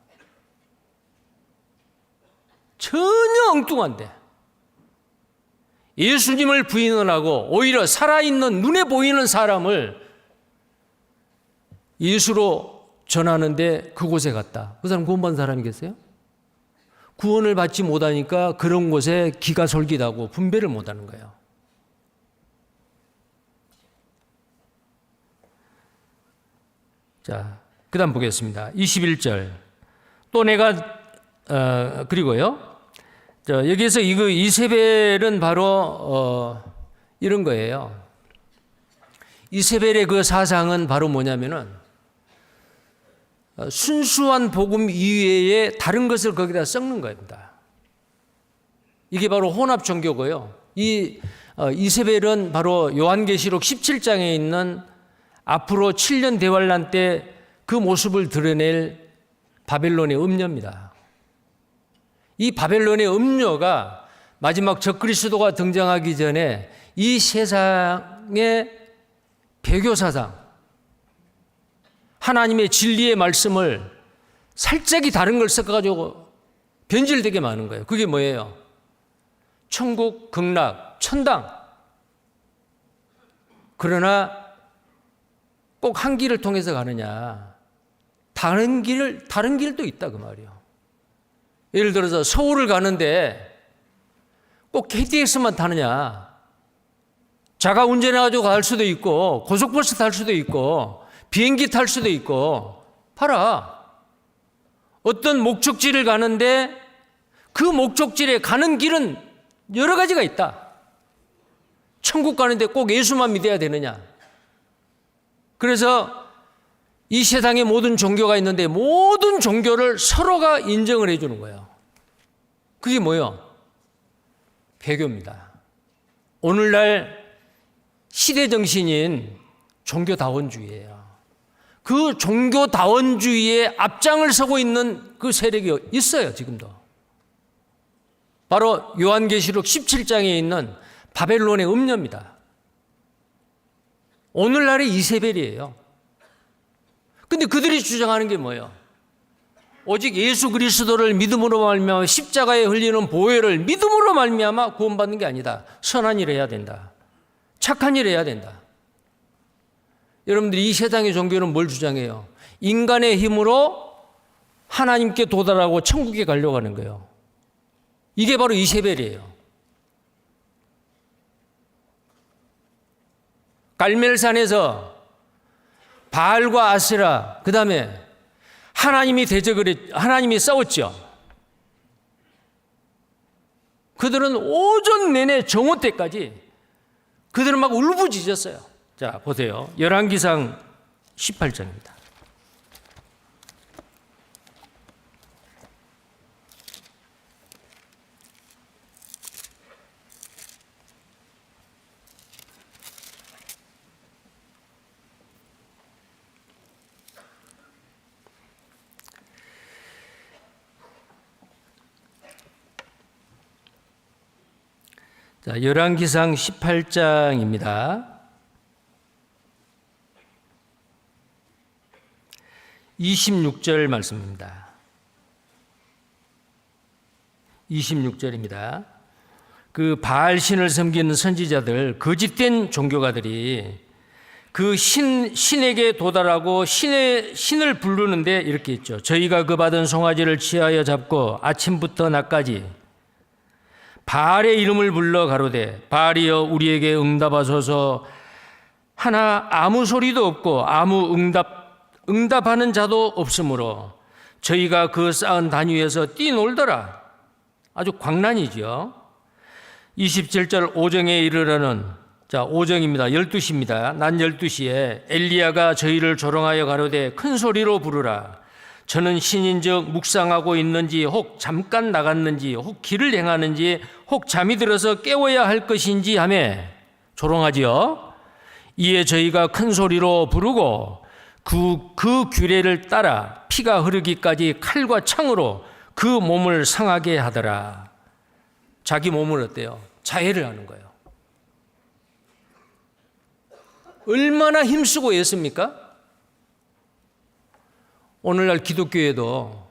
전혀 엉뚱한데 예수님을 부인을 하고 오히려 살아있는 눈에 보이는 사람을 예수로 전하는데 그곳에 갔다. 그 사람 구원받은 사람이겠어요? 구원을 받지 못하니까 그런 곳에 기가 솔깃하고 분별을 못하는 거예요. 자, 그 다음 보겠습니다. 21절. 또 내가 그리고요. 자, 여기에서 이세벨은 바로 이런 거예요. 이세벨의 그 사상은 바로 뭐냐면은 순수한 복음 이외에 다른 것을 거기다 섞는 겁니다. 이게 바로 혼합 종교고요. 이세벨은 바로 요한계시록 17장에 있는 앞으로 7년 대환란 때 그 모습을 드러낼 바벨론의 음녀입니다. 이 바벨론의 음녀가 마지막 적그리스도가 등장하기 전에 이 세상의 배교사상, 하나님의 진리의 말씀을 살짝이 다른 걸 섞어가지고 변질되게 많은 거예요. 그게 뭐예요? 천국, 극락, 천당. 그러나 꼭 한 길을 통해서 가느냐? 다른 길도 있다 그 말이에요. 예를 들어서 서울을 가는데 꼭 KTX만 타느냐? 자가 운전해가지고 갈 수도 있고 고속버스 탈 수도 있고 비행기 탈 수도 있고 봐라. 어떤 목적지를 가는데 그 목적지에 가는 길은 여러 가지가 있다. 천국 가는데 꼭 예수만 믿어야 되느냐? 그래서 이 세상에 모든 종교가 있는데 모든 종교를 서로가 인정을 해주는 거예요. 그게 뭐예요? 배교입니다. 오늘날 시대 정신인 종교다원주의예요. 그 종교다원주의의 앞장을 서고 있는 그 세력이 있어요, 지금도. 바로 요한계시록 17장에 있는 바벨론의 음녀입니다. 오늘날의 이세벨이에요. 근데 그들이 주장하는 게 뭐예요? 오직 예수 그리스도를 믿음으로 말미암아 십자가에 흘리는 보혈을 믿음으로 말미암아 구원받는 게 아니다. 선한 일 해야 된다. 착한 일 해야 된다. 여러분들이 이 세상의 종교는 뭘 주장해요? 인간의 힘으로 하나님께 도달하고 천국에 가려고 하는 거예요. 이게 바로 이세벨이에요. 갈멜산에서 바알과 아세라, 그 다음에 하나님이 싸웠죠. 그들은 오전 내내 정오 때까지 그들은 막 울부짖었어요. 자, 보세요. 열왕기상 18장입니다. 자, 열왕기상 18장입니다. 26절 말씀입니다. 26절입니다. 그 바알 신을 섬기는 선지자들, 거짓된 종교가들이 그 신에게 도달하고 신을 부르는데 이렇게 있죠. 저희가 그 받은 송아지를 취하여 잡고 아침부터 낮까지 바알의 이름을 불러 가로되 바알이여 우리에게 응답하소서 하나 아무 소리도 없고 아무 응답하는 자도 없으므로 저희가 그 쌓은 단 위에서 뛰놀더라. 아주 광란이죠. 27절 오정에 이르러는, 자, 오정입니다. 12시입니다. 난 12시에 엘리야가 저희를 조롱하여 가로되 큰 소리로 부르라. 저는 신인즉 묵상하고 있는지 혹 잠깐 나갔는지 혹 길을 행하는지 혹 잠이 들어서 깨워야 할 것인지 하며 조롱하지요. 이에 저희가 큰 소리로 부르고 그 규례를 따라 피가 흐르기까지 칼과 창으로 그 몸을 상하게 하더라. 자기 몸을 어때요? 자해를 하는 거예요. 얼마나 힘쓰고 애씁니까? 오늘날 기독교에도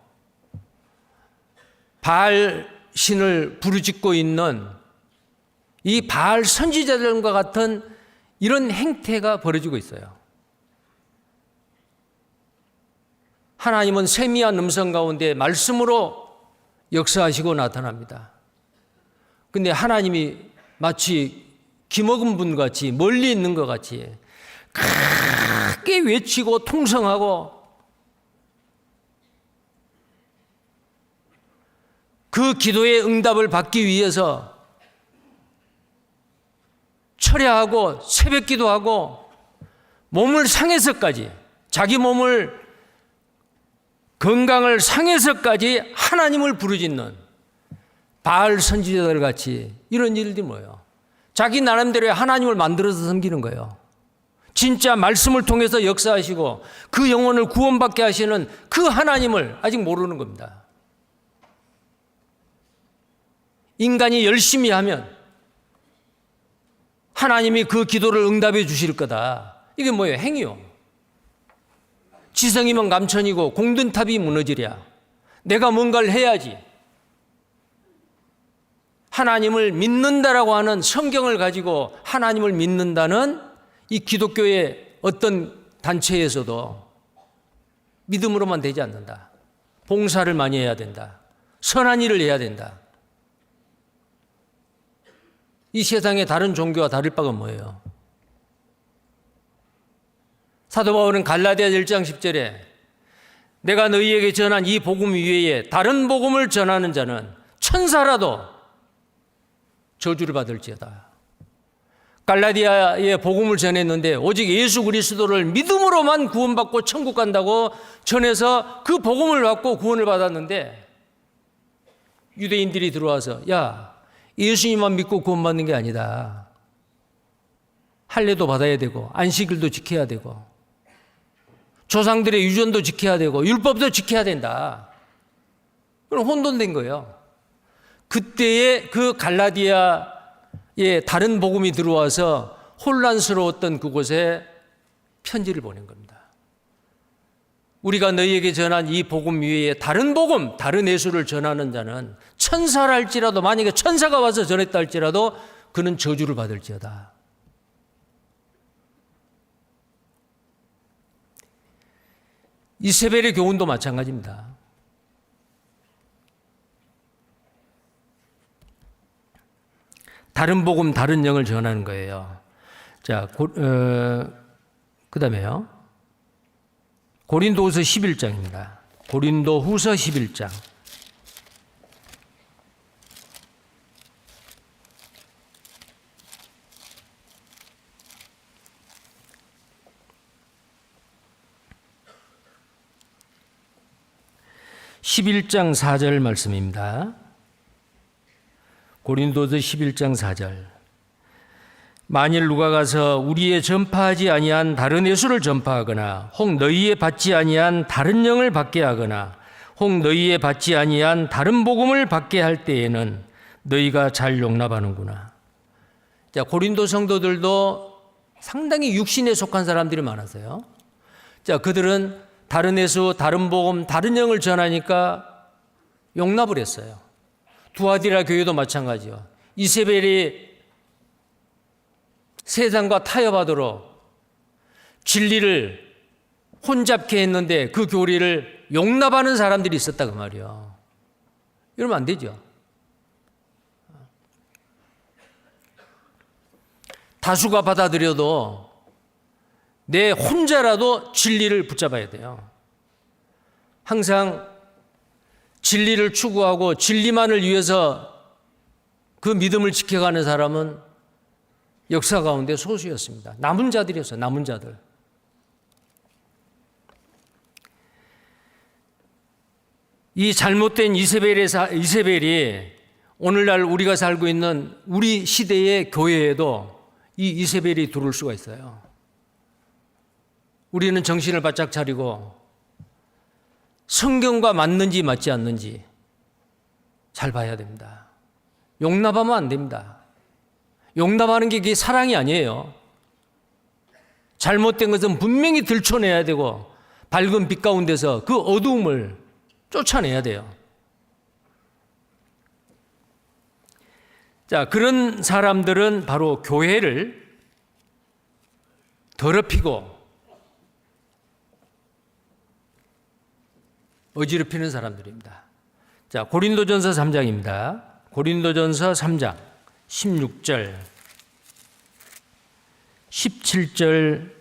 바알 신을 부르짖고 있는 이 바알 선지자들과 같은 이런 행태가 벌어지고 있어요. 하나님은 세미한 음성 가운데 말씀으로 역사하시고 나타납니다. 근데 하나님이 마치 기먹은 분 같이 멀리 있는 것 같이 크게 외치고 통성하고 그 기도의 응답을 받기 위해서 철야하고 새벽 기도하고 몸을 상해서까지 자기 몸을 건강을 상해서까지 하나님을 부르짖는 바알 선지자들 같이 이런 일들이 뭐예요? 자기 나름대로 하나님을 만들어서 섬기는 거예요. 진짜 말씀을 통해서 역사하시고 그 영혼을 구원받게 하시는 그 하나님을 아직 모르는 겁니다. 인간이 열심히 하면 하나님이 그 기도를 응답해 주실 거다. 이게 뭐예요? 행위요. 지성이면 감천이고 공든 탑이 무너지랴. 내가 뭔가를 해야지. 하나님을 믿는다라고 하는 성경을 가지고 하나님을 믿는다는 이 기독교의 어떤 단체에서도 믿음으로만 되지 않는다. 봉사를 많이 해야 된다. 선한 일을 해야 된다. 이 세상의 다른 종교와 다를 바가 뭐예요? 사도 바울은 갈라디아 1장 10절에 내가 너희에게 전한 이 복음 위에 다른 복음을 전하는 자는 천사라도 저주를 받을지어다. 갈라디아에 복음을 전했는데 오직 예수 그리스도를 믿음으로만 구원받고 천국 간다고 전해서 그 복음을 받고 구원을 받았는데 유대인들이 들어와서 야, 예수님만 믿고 구원받는 게 아니다. 할례도 받아야 되고 안식일도 지켜야 되고 조상들의 유전도 지켜야 되고 율법도 지켜야 된다. 그럼 혼돈된 거예요. 그때에 그 갈라디아에 다른 복음이 들어와서 혼란스러웠던 그곳에 편지를 보낸 겁니다. 우리가 너희에게 전한 이 복음 위에 다른 복음, 다른 예수를 전하는 자는 천사랄지라도 만약에 천사가 와서 전했다 할지라도 그는 저주를 받을지어다. 이세벨의 교훈도 마찬가지입니다. 다른 복음, 다른 영을 전하는 거예요. 자, 그 다음에요. 고린도후서 11장입니다. 고린도후서 11장. (11장 4절) 말씀입니다. 고린도서 11장 4절. 만일 누가 가서 우리의 전파하지 아니한 다른 예수를 전파하거나 혹 너희의 받지 아니한 다른 영을 받게 하거나 혹 너희의 받지 아니한 다른 복음을 받게 할 때에는 너희가 잘 용납하는구나. 자, 고린도 성도들도 상당히 육신에 속한 사람들이 많아서요. 자, 그들은 다른 예수, 다른 복음, 다른 영을 전하니까 용납을 했어요. 두아디라 교회도 마찬가지요. 이세벨이 세상과 타협하도록 진리를 혼잡케 했는데 그 교리를 용납하는 사람들이 있었다 그 말이에요. 이러면 안 되죠. 다수가 받아들여도 내 혼자라도 진리를 붙잡아야 돼요. 항상 진리를 추구하고 진리만을 위해서 그 믿음을 지켜가는 사람은 역사 가운데 소수였습니다. 남은 자들이었어요. 남은 자들. 이 잘못된 이세벨이 오늘날 우리가 살고 있는 우리 시대의 교회에도 이 이세벨이 들어올 수가 있어요. 우리는 정신을 바짝 차리고 성경과 맞는지 맞지 않는지 잘 봐야 됩니다. 용납하면 안 됩니다. 용납하는 게 그게 사랑이 아니에요. 잘못된 것은 분명히 들춰내야 되고 밝은 빛 가운데서 그 어두움을 쫓아내야 돼요. 자, 그런 사람들은 바로 교회를 더럽히고 어지럽히는 사람들입니다. 자, 고린도전서 3장입니다. 고린도전서 3장 16절, 17절,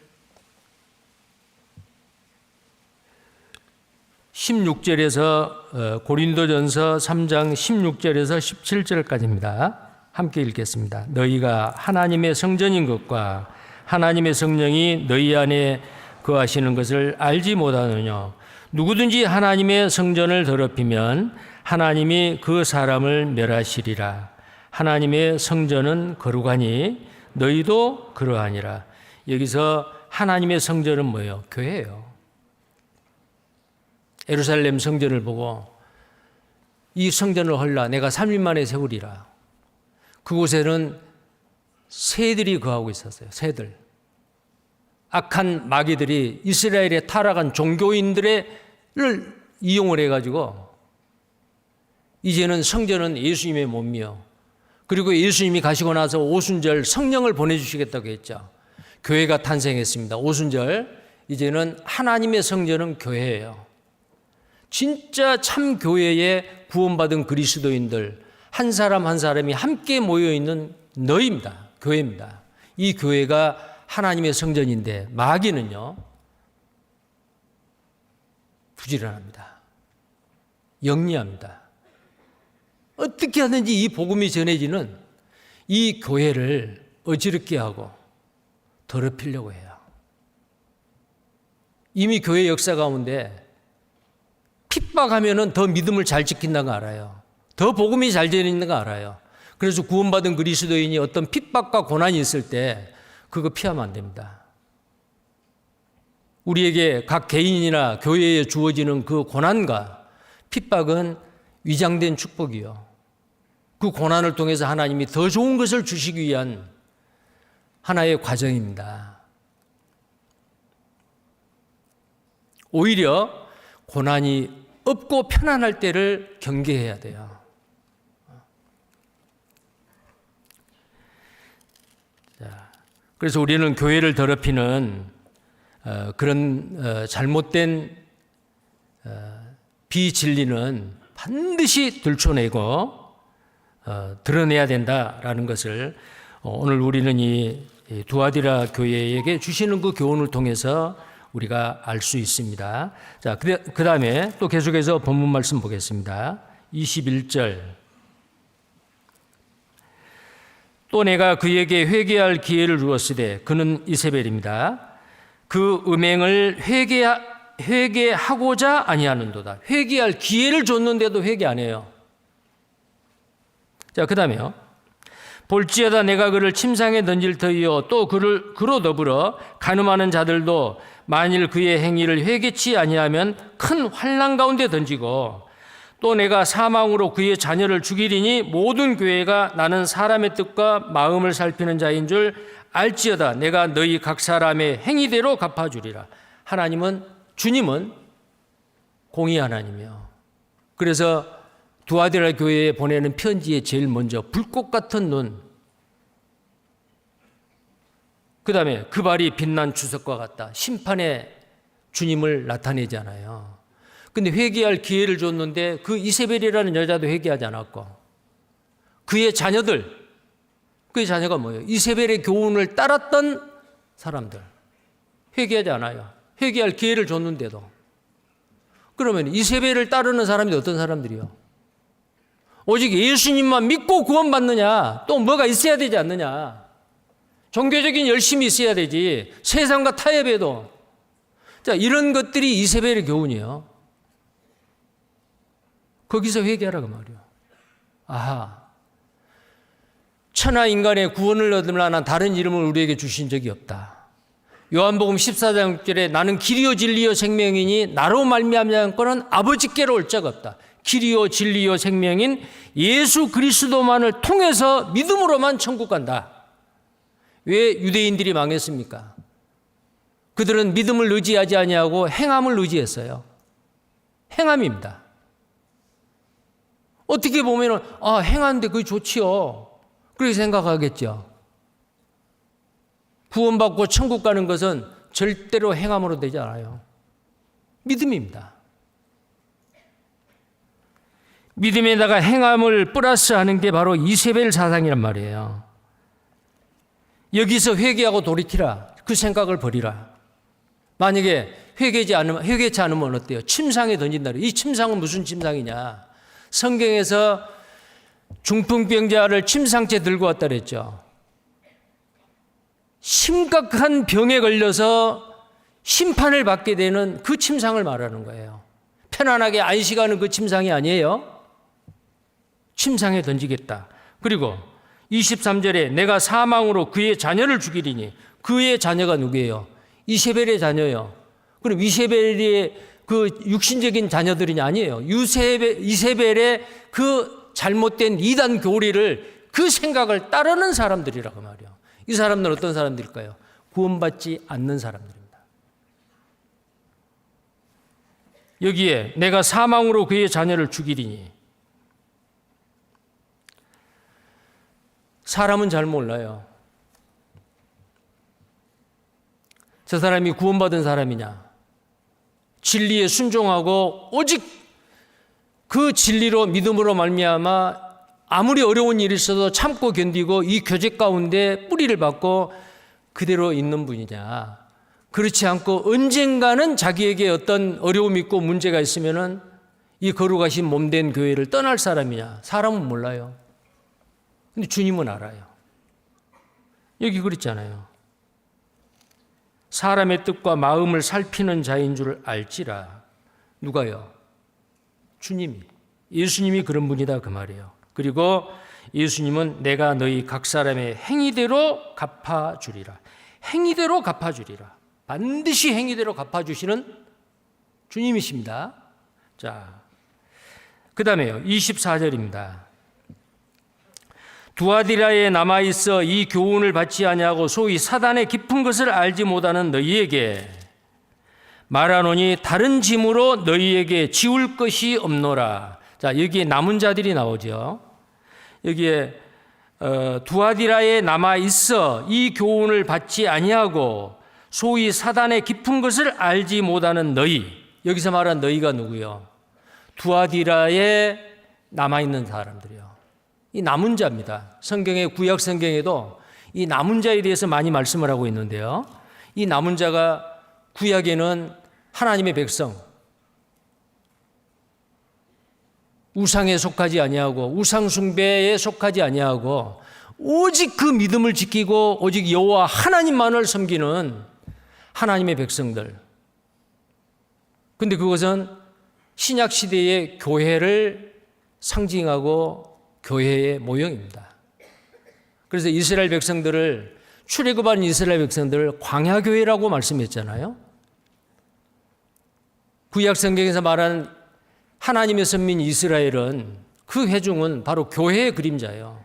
16절에서 고린도전서 3장 16절에서 17절까지입니다. 함께 읽겠습니다. 너희가 하나님의 성전인 것과 하나님의 성령이 너희 안에 거하시는 것을 알지 못하느냐. 누구든지 하나님의 성전을 더럽히면 하나님이 그 사람을 멸하시리라. 하나님의 성전은 거룩하니 너희도 그러하니라. 여기서 하나님의 성전은 뭐예요? 교회예요. 예루살렘 성전을 보고 이 성전을 헐라 내가 3일 만에 세우리라. 그곳에는 새들이 거하고 있었어요. 새들. 악한 마귀들이 이스라엘에 타락한 종교인들을 이용을 해가지고 이제는 성전은 예수님의 몸이요. 그리고 예수님이 가시고 나서 오순절 성령을 보내주시겠다고 했죠. 교회가 탄생했습니다. 오순절 이제는 하나님의 성전은 교회예요. 진짜 참 교회에 구원받은 그리스도인들 한 사람 한 사람이 함께 모여있는 너희입니다. 교회입니다. 이 교회가 하나님의 성전인데 마귀는요 부지런합니다. 영리합니다. 어떻게 하든지 이 복음이 전해지는 이 교회를 어지럽게 하고 더럽히려고 해요. 이미 교회 역사 가운데 핍박하면은 더 믿음을 잘 지킨다는 거 알아요. 더 복음이 잘 전해지는 거 알아요. 그래서 구원받은 그리스도인이 어떤 핍박과 고난이 있을 때 그거 피하면 안 됩니다. 우리에게 각 개인이나 교회에 주어지는 그 고난과 핍박은 위장된 축복이요. 그 고난을 통해서 하나님이 더 좋은 것을 주시기 위한 하나의 과정입니다. 오히려 고난이 없고 편안할 때를 경계해야 돼요. 그래서 우리는 교회를 더럽히는 그런 잘못된 비진리는 반드시 들춰내고 드러내야 된다라는 것을 오늘 우리는 이 두아디라 교회에게 주시는 그 교훈을 통해서 우리가 알 수 있습니다. 자, 그 다음에 또 계속해서 본문 말씀 보겠습니다. 21절. 또 내가 그에게 회개할 기회를 주었으되 그는 이세벨입니다. 그 음행을 회개하고자 아니하는도다. 회개할 기회를 줬는데도 회개 안 해요. 자, 그 다음에요. 볼지어다 내가 그를 침상에 던질 터이요 또 그로 더불어 간음하는 자들도 만일 그의 행위를 회개치 아니하면 큰 환난 가운데 던지고 또 내가 사망으로 그의 자녀를 죽이리니 모든 교회가 나는 사람의 뜻과 마음을 살피는 자인 줄 알지어다. 내가 너희 각 사람의 행위대로 갚아주리라. 주님은 공의 하나님이요. 그래서 두아디라 교회에 보내는 편지에 제일 먼저 불꽃 같은 눈, 그 다음에 그 발이 빛난 주석과 같다. 심판의 주님을 나타내잖아요. 근데 회개할 기회를 줬는데 그 이세벨이라는 여자도 회개하지 않았고 그의 자녀가 뭐예요? 이세벨의 교훈을 따랐던 사람들. 회개하지 않아요. 회개할 기회를 줬는데도. 그러면 이세벨을 따르는 사람이 어떤 사람들이요? 오직 예수님만 믿고 구원받느냐? 또 뭐가 있어야 되지 않느냐? 종교적인 열심이 있어야 되지. 세상과 타협해도. 자, 이런 것들이 이세벨의 교훈이에요. 거기서 회개하라고 말이요. 아하, 천하 인간의 구원을 얻을 만한 다른 이름을 우리에게 주신 적이 없다. 요한복음 14장 6절에 나는 길이요 진리요 생명이니 나로 말미암는 것은 아버지께로 올 자가 없다. 길이요 진리요 생명인 예수 그리스도만을 통해서 믿음으로만 천국 간다. 왜 유대인들이 망했습니까? 그들은 믿음을 의지하지 아니하고 행함을 의지했어요. 행함입니다. 어떻게 보면은 행하는데 그게 좋지요. 그렇게 생각하겠죠. 구원받고 천국 가는 것은 절대로 행함으로 되지 않아요. 믿음입니다. 믿음에다가 행함을 플러스하는 게 바로 이세벨 사상이란 말이에요. 여기서 회개하고 돌이키라. 그 생각을 버리라. 만약에 회개치 않으면 어때요? 침상에 던진다. 이 침상은 무슨 침상이냐? 성경에서 중풍병자를 침상째 들고 왔다 그랬죠. 심각한 병에 걸려서 심판을 받게 되는 그 침상을 말하는 거예요. 편안하게 안식하는 그 침상이 아니에요. 침상에 던지겠다. 그리고 23절에 내가 사망으로 그의 자녀를 죽이리니 그의 자녀가 누구예요? 이세벨의 자녀예요. 그럼 이세벨의 그 육신적인 자녀들이 아니에요. 이세벨의 그 잘못된 이단 교리를 그 생각을 따르는 사람들이라고 말이에요. 이 사람들은 어떤 사람들일까요? 구원받지 않는 사람들입니다. 여기에 내가 사망으로 그의 자녀를 죽이리니 사람은 잘 몰라요. 저 사람이 구원받은 사람이냐? 진리에 순종하고 오직 그 진리로 믿음으로 말미암아 아무리 어려운 일이 있어도 참고 견디고 이 교제 가운데 뿌리를 받고 그대로 있는 분이냐. 그렇지 않고 언젠가는 자기에게 어떤 어려움이 있고 문제가 있으면은 이 거룩하신 몸된 교회를 떠날 사람이냐. 사람은 몰라요. 근데 주님은 알아요. 여기 그랬잖아요. 사람의 뜻과 마음을 살피는 자인 줄 알지라. 누가요? 주님이. 예수님이 그런 분이다 그 말이에요. 그리고 예수님은 내가 너희 각 사람의 행위대로 갚아주리라. 행위대로 갚아주리라. 반드시 행위대로 갚아주시는 주님이십니다. 자, 그 다음에요. 24절입니다. 두아디라에 남아있어 이 교훈을 받지 아니하고 소위 사단의 깊은 것을 알지 못하는 너희에게 말하노니 다른 짐으로 너희에게 지울 것이 없노라. 자, 여기에 남은 자들이 나오죠. 여기에 두아디라에 남아있어 이 교훈을 받지 아니하고 소위 사단의 깊은 것을 알지 못하는 너희. 여기서 말한 너희가 누구요? 두아디라에 남아있는 사람들이요. 이 남은 자입니다. 성경의 구약 성경에도 이 남은 자에 대해서 많이 말씀을 하고 있는데요. 이 남은 자가 구약에는 하나님의 백성, 우상에 속하지 아니하고 우상 숭배에 속하지 아니하고 오직 그 믿음을 지키고 오직 여호와 하나님만을 섬기는 하나님의 백성들. 근데 그것은 신약 시대의 교회를 상징하고 교회의 모형입니다. 그래서 이스라엘 백성들을 출애굽한 이스라엘 백성들을 광야교회라고 말씀했잖아요. 구약 성경에서 말하는 하나님의 선민 이스라엘은 그 회중은 바로 교회의 그림자예요.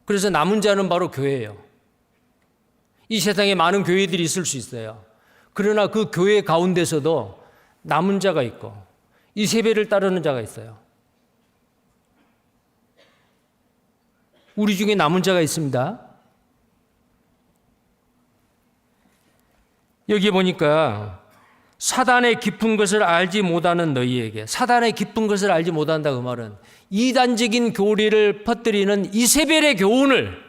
그래서 남은 자는 바로 교회예요. 이 세상에 많은 교회들이 있을 수 있어요. 그러나 그 교회 가운데서도 남은 자가 있고 이세벨을 따르는 자가 있어요. 우리 중에 남은 자가 있습니다. 여기 보니까 사단의 깊은 것을 알지 못하는 너희에게, 사단의 깊은 것을 알지 못한다 그 말은 이단적인 교리를 퍼뜨리는 이세벨의 교훈을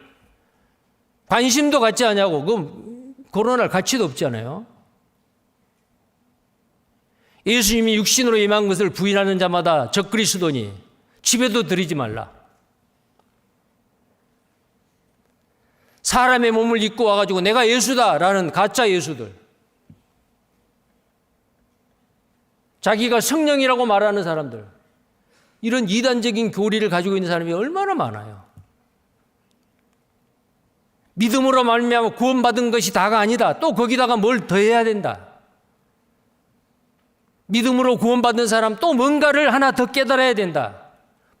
관심도 갖지 않냐고, 그럼 거론할 가치도 없잖아요. 예수님이 육신으로 임한 것을 부인하는 자마다 적그리스도니 집에도 들이지 말라. 사람의 몸을 입고 와가지고 내가 예수다라는 가짜 예수들. 자기가 성령이라고 말하는 사람들, 이런 이단적인 교리를 가지고 있는 사람이 얼마나 많아요. 믿음으로 말미암아 구원받은 것이 다가 아니다. 또 거기다가 뭘 더해야 된다. 믿음으로 구원받는 사람 또 뭔가를 하나 더 깨달아야 된다.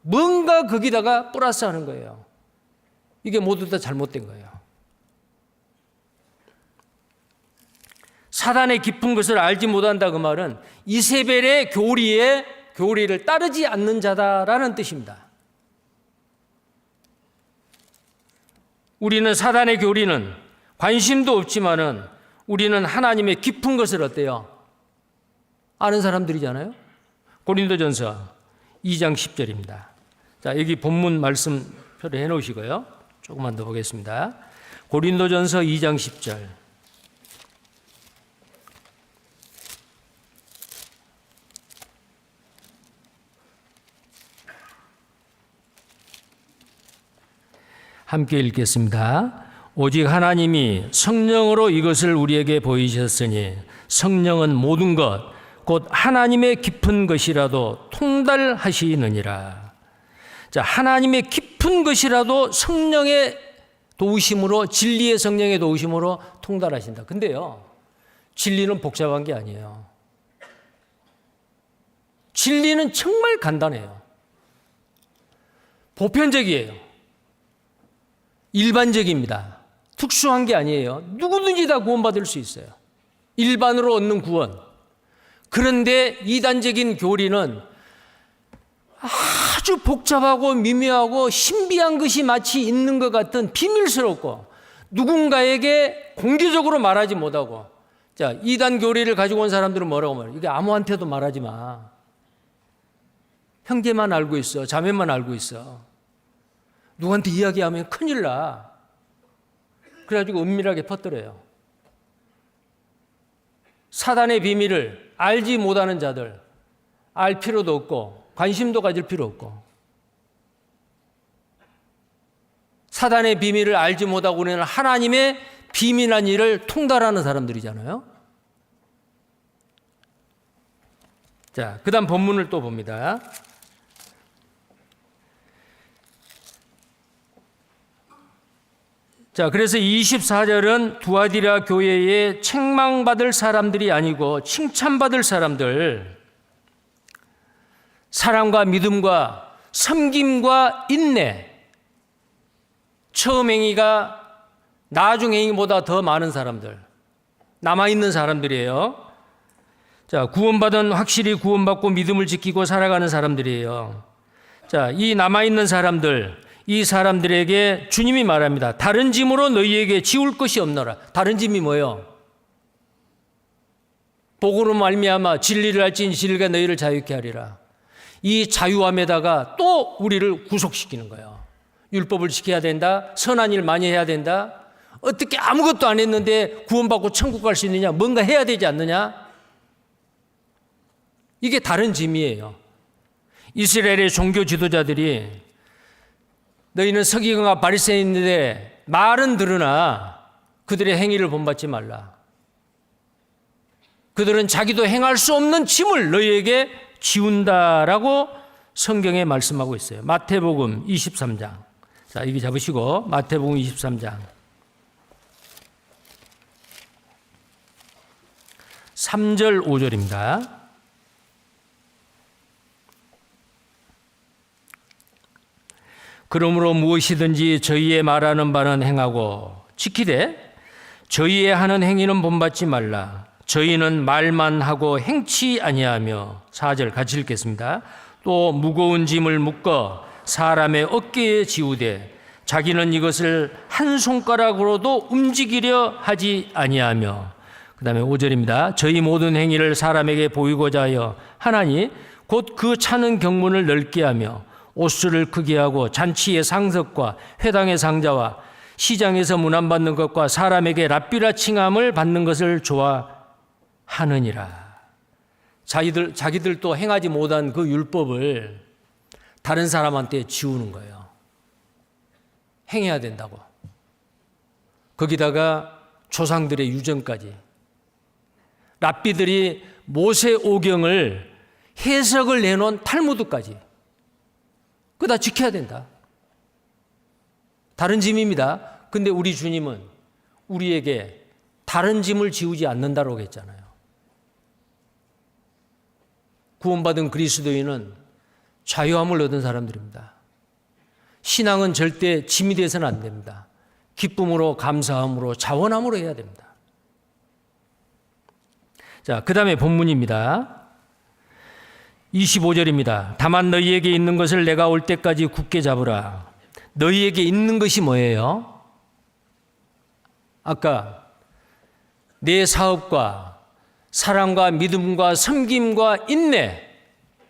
뭔가 거기다가 플러스하는 거예요. 이게 모두 다 잘못된 거예요. 사단의 깊은 것을 알지 못한다 그 말은 이세벨의 교리를 따르지 않는 자다라는 뜻입니다. 우리는 사단의 교리는 관심도 없지만은 우리는 하나님의 깊은 것을 어때요? 아는 사람들이잖아요. 고린도전서 2장 10절입니다. 자, 여기 본문 말씀 표를 해 놓으시고요. 조금만 더 보겠습니다. 고린도전서 2장 10절. 함께 읽겠습니다. 오직 하나님이 성령으로 이것을 우리에게 보이셨으니 성령은 모든 것 곧 하나님의 깊은 것이라도 통달하시느니라. 자, 하나님의 깊은 것이라도 성령의 도우심으로, 진리의 성령의 도우심으로 통달하신다. 근데요, 진리는 복잡한 게 아니에요. 진리는 정말 간단해요. 보편적이에요. 일반적입니다. 특수한 게 아니에요. 누구든지 다 구원받을 수 있어요. 일반으로 얻는 구원. 그런데 이단적인 교리는 아주 복잡하고 미묘하고 신비한 것이 마치 있는 것 같은 비밀스럽고 누군가에게 공개적으로 말하지 못하고, 자, 이단 교리를 가지고 온 사람들은 뭐라고 말해요? 이게 아무한테도 말하지 마. 형제만 알고 있어. 자매만 알고 있어. 누구한테 이야기하면 큰일 나. 그래가지고 은밀하게 퍼뜨려요. 사단의 비밀을 알지 못하는 자들, 알 필요도 없고 관심도 가질 필요 없고, 사단의 비밀을 알지 못하고 우리는 하나님의 비밀한 일을 통달하는 사람들이잖아요. 자, 그 다음 본문을 또 봅니다. 자, 그래서 24절은 두아디라 교회에 책망받을 사람들이 아니고 칭찬받을 사람들, 사랑과 믿음과 섬김과 인내, 처음 행위가 나중 행위보다 더 많은 사람들, 남아있는 사람들이에요. 자, 구원받은, 확실히 구원받고 믿음을 지키고 살아가는 사람들이에요. 자, 이 남아있는 사람들, 이 사람들에게 주님이 말합니다. 다른 짐으로 너희에게 지울 것이 없노라. 다른 짐이 뭐예요? 복으로 말미암아 진리를 알지니 진리가 너희를 자유케 하리라. 이 자유함에다가 또 우리를 구속시키는 거예요. 율법을 지켜야 된다. 선한 일 많이 해야 된다. 어떻게 아무것도 안 했는데 구원받고 천국 갈 수 있느냐? 뭔가 해야 되지 않느냐? 이게 다른 짐이에요. 이스라엘의 종교 지도자들이 너희는 서기관과 바리새인인데 말은 들으나 그들의 행위를 본받지 말라. 그들은 자기도 행할 수 없는 짐을 너희에게 지운다라고 성경에 말씀하고 있어요. 마태복음 23장. 자, 여기 잡으시고 마태복음 23장 3절 5절입니다. 그러므로 무엇이든지 저희의 말하는 바는 행하고 지키되 저희의 하는 행위는 본받지 말라. 저희는 말만 하고 행치 아니하며. 4절 같이 읽겠습니다. 또 무거운 짐을 묶어 사람의 어깨에 지우되 자기는 이것을 한 손가락으로도 움직이려 하지 아니하며. 그 다음에 5절입니다. 저희 모든 행위를 사람에게 보이고자 하여 하나니 곧 그 차는 경문을 넓게 하며 옷수를 크게 하고 잔치의 상석과 회당의 상자와 시장에서 문안받는 것과 사람에게 랍비라 칭함을 받는 것을 좋아하느니라. 자기들도 행하지 못한 그 율법을 다른 사람한테 지우는 거예요. 행해야 된다고. 거기다가 조상들의 유전까지. 랍비들이 모세 오경을 해석을 내놓은 탈무드까지 그거 다 지켜야 된다. 다른 짐입니다. 근데 우리 주님은 우리에게 다른 짐을 지우지 않는다고 했잖아요. 구원받은 그리스도인은 자유함을 얻은 사람들입니다. 신앙은 절대 짐이 돼서는 안 됩니다. 기쁨으로, 감사함으로, 자원함으로 해야 됩니다. 자, 그 다음에 본문입니다. 25절입니다. 다만 너희에게 있는 것을 내가 올 때까지 굳게 잡으라. 너희에게 있는 것이 뭐예요? 아까 내 사업과 사랑과 믿음과 섬김과 인내,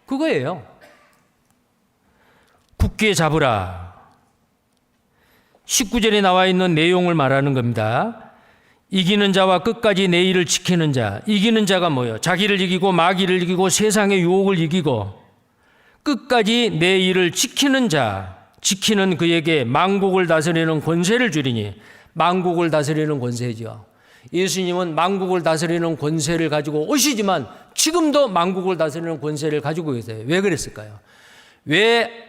그거예요. 굳게 잡으라. 19절에 나와 있는 내용을 말하는 겁니다. 이기는 자와 끝까지 내 일을 지키는 자. 이기는 자가 뭐예요? 자기를 이기고 마귀를 이기고 세상의 유혹을 이기고 끝까지 내 일을 지키는 자. 지키는 그에게 만국을 다스리는 권세를 주리니. 만국을 다스리는 권세죠. 예수님은 만국을 다스리는 권세를 가지고 오시지만 지금도 만국을 다스리는 권세를 가지고 계세요. 왜 그랬을까요? 왜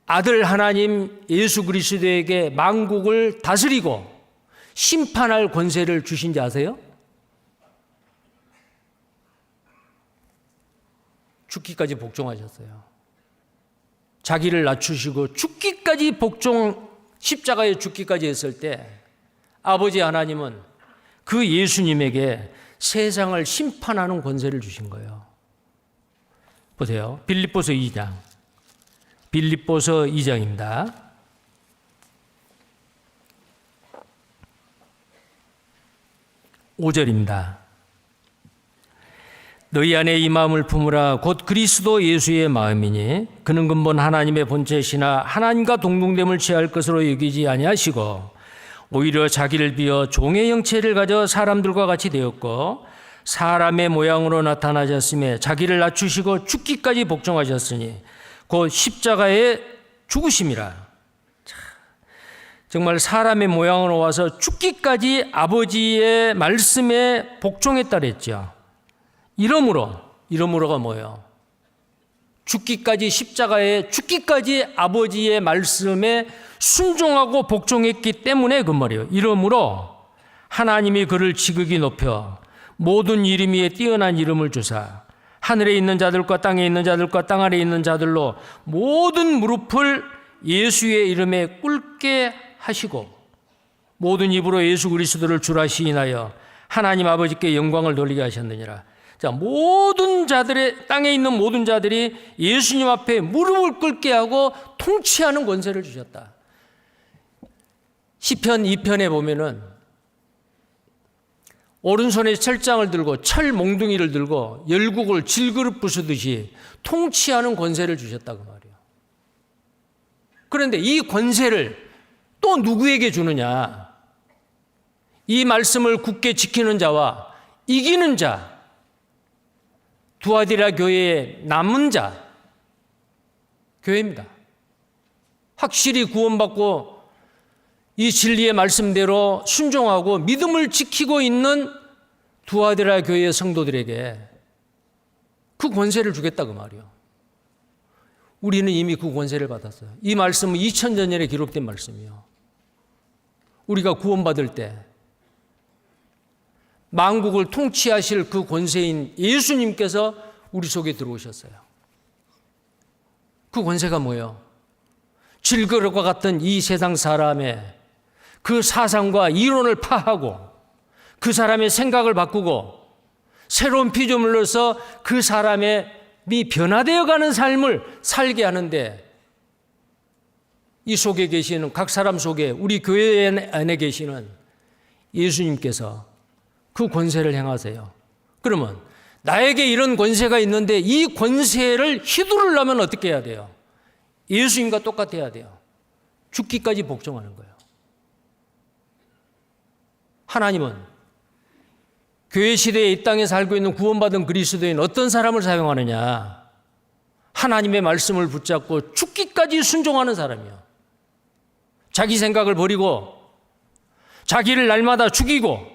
아들 하나님 예수 그리스도에게 만국을 다스리고 심판할 권세를 주신지 아세요? 죽기까지 복종하셨어요. 자기를 낮추시고 죽기까지 십자가에 죽기까지 했을 때 아버지 하나님은 그 예수님에게 세상을 심판하는 권세를 주신 거예요. 보세요. 빌립보서 2장. 빌립보서 2장입니다. 5절입니다. 너희 안에 이 마음을 품으라. 곧 그리스도 예수의 마음이니 그는 근본 하나님의 본체시나 하나님과 동등됨을 취할 것으로 여기지 아니하시고 오히려 자기를 비어 종의 형체를 가져 사람들과 같이 되었고 사람의 모양으로 나타나셨으며 자기를 낮추시고 죽기까지 복종하셨으니 곧 십자가에 죽으심이라. 정말 사람의 모양으로 와서 죽기까지 아버지의 말씀에 복종했다 그랬죠. 이러므로가 뭐예요? 죽기까지 십자가에 죽기까지 아버지의 말씀에 순종하고 복종했기 때문에 그 말이에요. 이러므로 하나님이 그를 지극히 높여 모든 이름 위에 뛰어난 이름을 주사 하늘에 있는 자들과 땅에 있는 자들과 땅 아래에 있는 자들로 모든 무릎을 예수의 이름에 꿇게 하시고 모든 입으로 예수 그리스도를 주라 시인하여 하나님 아버지께 영광을 돌리게 하셨느니라. 자, 모든 자들의 땅에 있는 모든 자들이 예수님 앞에 무릎을 꿇게 하고 통치하는 권세를 주셨다. 시편 2편에 보면은 오른손에 철장을 들고 철 몽둥이를 들고 열국을 질그릇 부수듯이 통치하는 권세를 주셨다 그 말이에요. 그런데 이 권세를 또 누구에게 주느냐? 이 말씀을 굳게 지키는 자와 이기는 자, 두아디라 교회의 남은 자, 교회입니다. 확실히 구원받고 이 진리의 말씀대로 순종하고 믿음을 지키고 있는 두아디라 교회의 성도들에게 그 권세를 주겠다 그 말이에요. 우리는 이미 그 권세를 받았어요. 이 말씀은 2000년 전에 기록된 말씀이에요. 우리가 구원받을 때 만국을 통치하실 그 권세인 예수님께서 우리 속에 들어오셨어요. 그 권세가 뭐예요? 질그릇과 같은 이 세상 사람의 그 사상과 이론을 파하고 그 사람의 생각을 바꾸고 새로운 피조물로서 그 사람의 변화되어 가는 삶을 살게 하는데 이 속에 계시는 각 사람 속에 우리 교회 안에 계시는 예수님께서 그 권세를 행하세요. 그러면 나에게 이런 권세가 있는데 이 권세를 휘두르려면 어떻게 해야 돼요? 예수님과 똑같아야 돼요. 죽기까지 복종하는 거예요. 하나님은 교회 시대에 이 땅에 살고 있는 구원받은 그리스도인 어떤 사람을 사용하느냐? 하나님의 말씀을 붙잡고 죽기까지 순종하는 사람이요. 자기 생각을 버리고 자기를 날마다 죽이고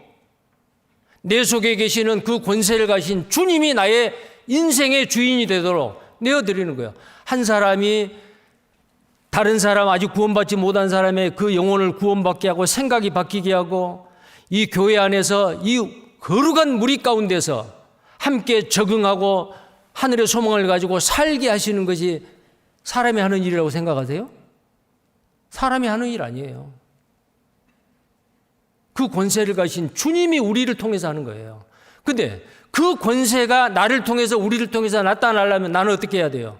내 속에 계시는 그 권세를 가신 주님이 나의 인생의 주인이 되도록 내어드리는 거예요. 한 사람이 다른 사람, 아직 구원받지 못한 사람의 그 영혼을 구원받게 하고 생각이 바뀌게 하고 이 교회 안에서 이 거룩한 무리 가운데서 함께 적응하고 하늘의 소망을 가지고 살게 하시는 것이 사람이 하는 일이라고 생각하세요? 사람이 하는 일 아니에요. 그 권세를 가신 주님이 우리를 통해서 하는 거예요. 근데 그 권세가 나를 통해서 우리를 통해서 나타나려면 나는 어떻게 해야 돼요?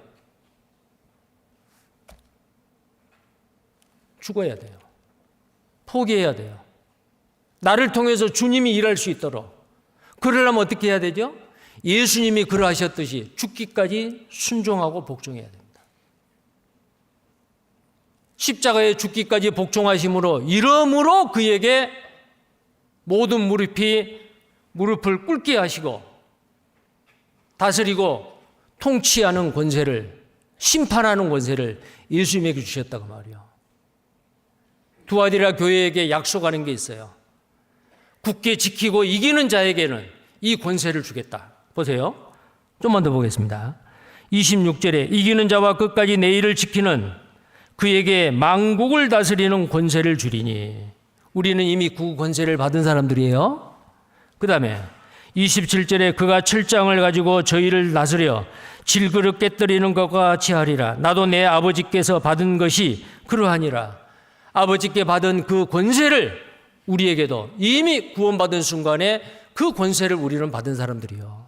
죽어야 돼요. 포기해야 돼요. 나를 통해서 주님이 일할 수 있도록. 그러려면 어떻게 해야 되죠? 예수님이 그러하셨듯이 죽기까지 순종하고 복종해야 됩니다. 십자가에 죽기까지 복종하심으로 이러므로 그에게 모든 무릎을 꿇게 하시고 다스리고 통치하는 권세를, 심판하는 권세를 예수님에게 주셨다고 말이요. 두아디라 교회에게 약속하는 게 있어요. 굳게 지키고 이기는 자에게는 이 권세를 주겠다. 보세요. 좀만 더 보겠습니다. 26절에 이기는 자와 끝까지 내 일을 지키는 그에게 만국을 다스리는 권세를 주리니. 우리는 이미 그 권세를 받은 사람들이에요. 그 다음에 27절에 그가 철장을 가지고 저희를 다스려 질그릇 깨뜨리는 것과 같이 하리라. 나도 내 아버지께서 받은 것이 그러하니라. 아버지께 받은 그 권세를 우리에게도 이미 구원받은 순간에 그 권세를 우리는 받은 사람들이요.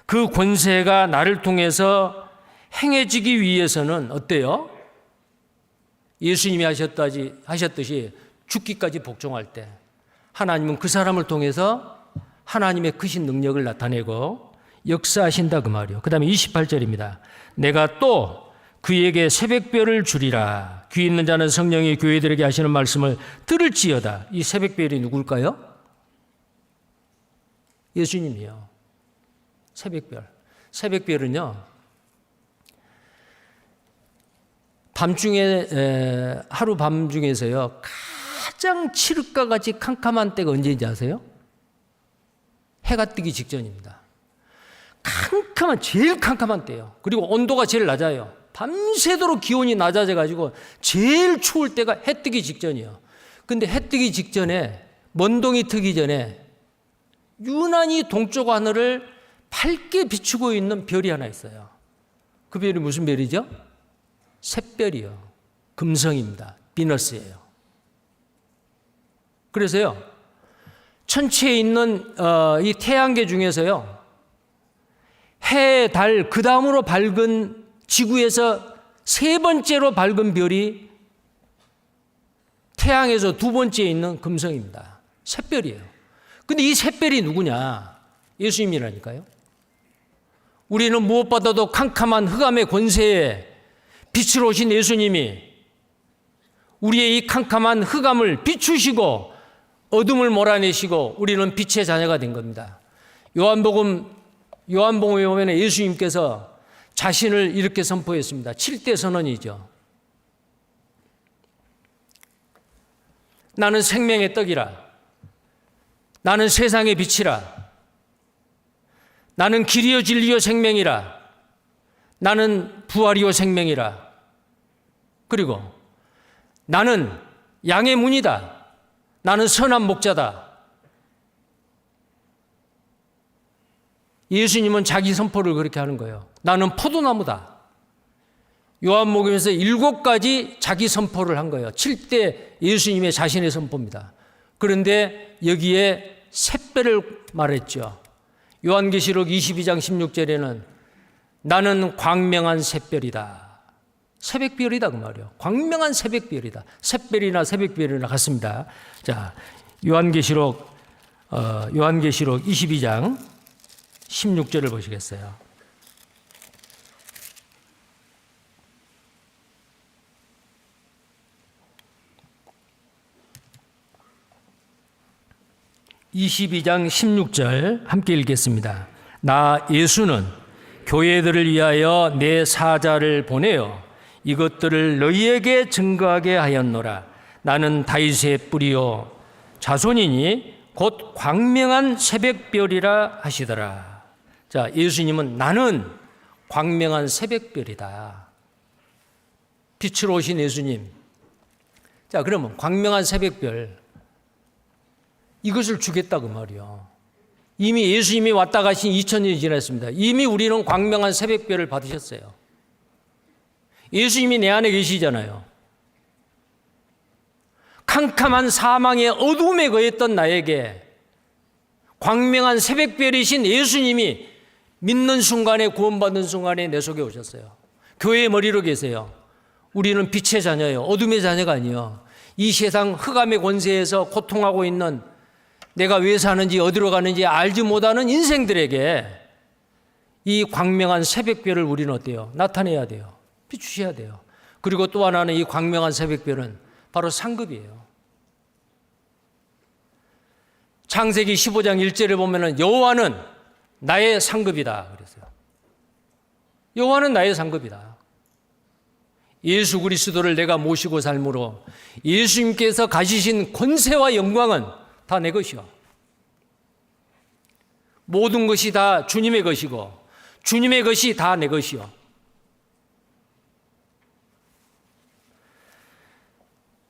그 권세가 나를 통해서 행해지기 위해서는 어때요? 예수님이 하셨듯이 죽기까지 복종할 때 하나님은 그 사람을 통해서 하나님의 크신 능력을 나타내고 역사하신다 그 말이요. 그 다음에 28절입니다. 내가 또 그에게 새벽별을 주리라. 귀 있는 자는 성령이 교회들에게 하시는 말씀을 들을지어다. 이 새벽별이 누굴까요? 예수님이요. 새벽별. 새벽별은요, 밤중에, 하루 밤 중에서요, 가장 칠흑과 같이 캄캄한 때가 언제인지 아세요? 해가 뜨기 직전입니다. 제일 캄캄한 때예요. 그리고 온도가 제일 낮아요. 밤새도록 기온이 낮아져가지고 제일 추울 때가 해 뜨기 직전이에요. 근데 해 뜨기 직전에, 먼동이 트기 전에 유난히 동쪽 하늘을 밝게 비추고 있는 별이 하나 있어요. 그 별이 무슨 별이죠? 샛별이요. 금성입니다. 비너스예요. 그래서요, 천체에 있는 이 태양계 중에서요, 해, 달, 그 다음으로 밝은 지구에서 세 번째로 밝은 별이 태양에서 두 번째에 있는 금성입니다. 샛별이에요. 근데 이 샛별이 누구냐? 예수님이라니까요. 우리는 무엇보다도 캄캄한 흑암의 권세에 빛으로 오신 예수님이 우리의 이 캄캄한 흑암을 비추시고 어둠을 몰아내시고 우리는 빛의 자녀가 된 겁니다. 요한복음에 보면 예수님께서 자신을 이렇게 선포했습니다. 7대 선언이죠. 나는 생명의 떡이라. 나는 세상의 빛이라. 나는 길이요 진리요 생명이라. 나는 부활이요 생명이라. 그리고 나는 양의 문이다. 나는 선한 목자다. 예수님은 자기 선포를 그렇게 하는 거예요. 나는 포도나무다. 요한복음에서 7가지 자기 선포를 한 거예요. 7대 예수님의 자신의 선포입니다. 그런데 여기에 샛별을 말했죠. 요한계시록 22장 16절에는 나는 광명한 샛별이다. 새벽별이다 그 말이에요. 광명한 새벽별이다. 샛별이나 새벽별이나 같습니다. 자, 요한계시록 22장 16절을 보시겠어요? (22장 16절) 함께 읽겠습니다. 나 예수는 교회들을 위하여 내 사자를 보내어 이것들을 너희에게 증거하게 하였노라. 나는 다윗의 뿌리요 자손이니 곧 광명한 새벽별이라 하시더라. 자, 예수님은 나는 광명한 새벽별이다. 빛으로 오신 예수님. 자, 그러면 광명한 새벽별, 이것을 주겠다 그 말이요. 이미 예수님이 왔다 가신 2000년이 지났습니다. 이미 우리는 광명한 새벽별을 받으셨어요. 예수님이 내 안에 계시잖아요. 캄캄한 사망의 어둠에 거했던 나에게 광명한 새벽별이신 예수님이 믿는 순간에, 구원받는 순간에 내 속에 오셨어요. 교회의 머리로 계세요. 우리는 빛의 자녀예요. 어둠의 자녀가 아니에요. 이 세상 흑암의 권세에서 고통하고 있는, 내가 왜 사는지 어디로 가는지 알지 못하는 인생들에게 이 광명한 새벽별을 우리는 어때요? 나타내야 돼요. 비추셔야 돼요. 그리고 또 하나는, 이 광명한 새벽별은 바로 상급이에요. 창세기 15장 1절에 보면은 여호와는 나의 상급이다 그랬어요. 여호와는 나의 상급이다. 예수 그리스도를 내가 모시고 삶으로 예수님께서 가지신 권세와 영광은 다 내 것이요. 모든 것이 다 주님의 것이고 주님의 것이 다 내 것이요.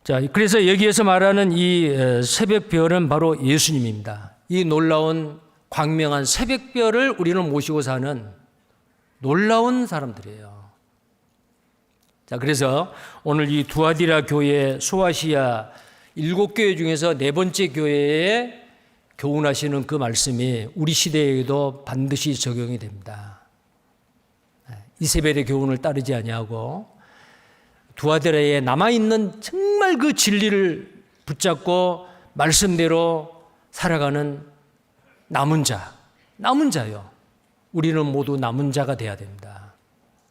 자, 그래서 여기에서 말하는 이 새벽별은 바로 예수님입니다. 이 놀라운 광명한 새벽별을 우리는 모시고 사는 놀라운 사람들이에요. 자, 그래서 오늘 이 두아디라 교회, 소아시아 7교회 중에서 4번째 교회에 교훈하시는 그 말씀이 우리 시대에도 반드시 적용이 됩니다. 이세벨의 교훈을 따르지 아니하고 두아디라에 남아있는 정말 그 진리를 붙잡고 말씀대로 살아가는 남은 자요. 우리는 모두 남은 자가 돼야 됩니다.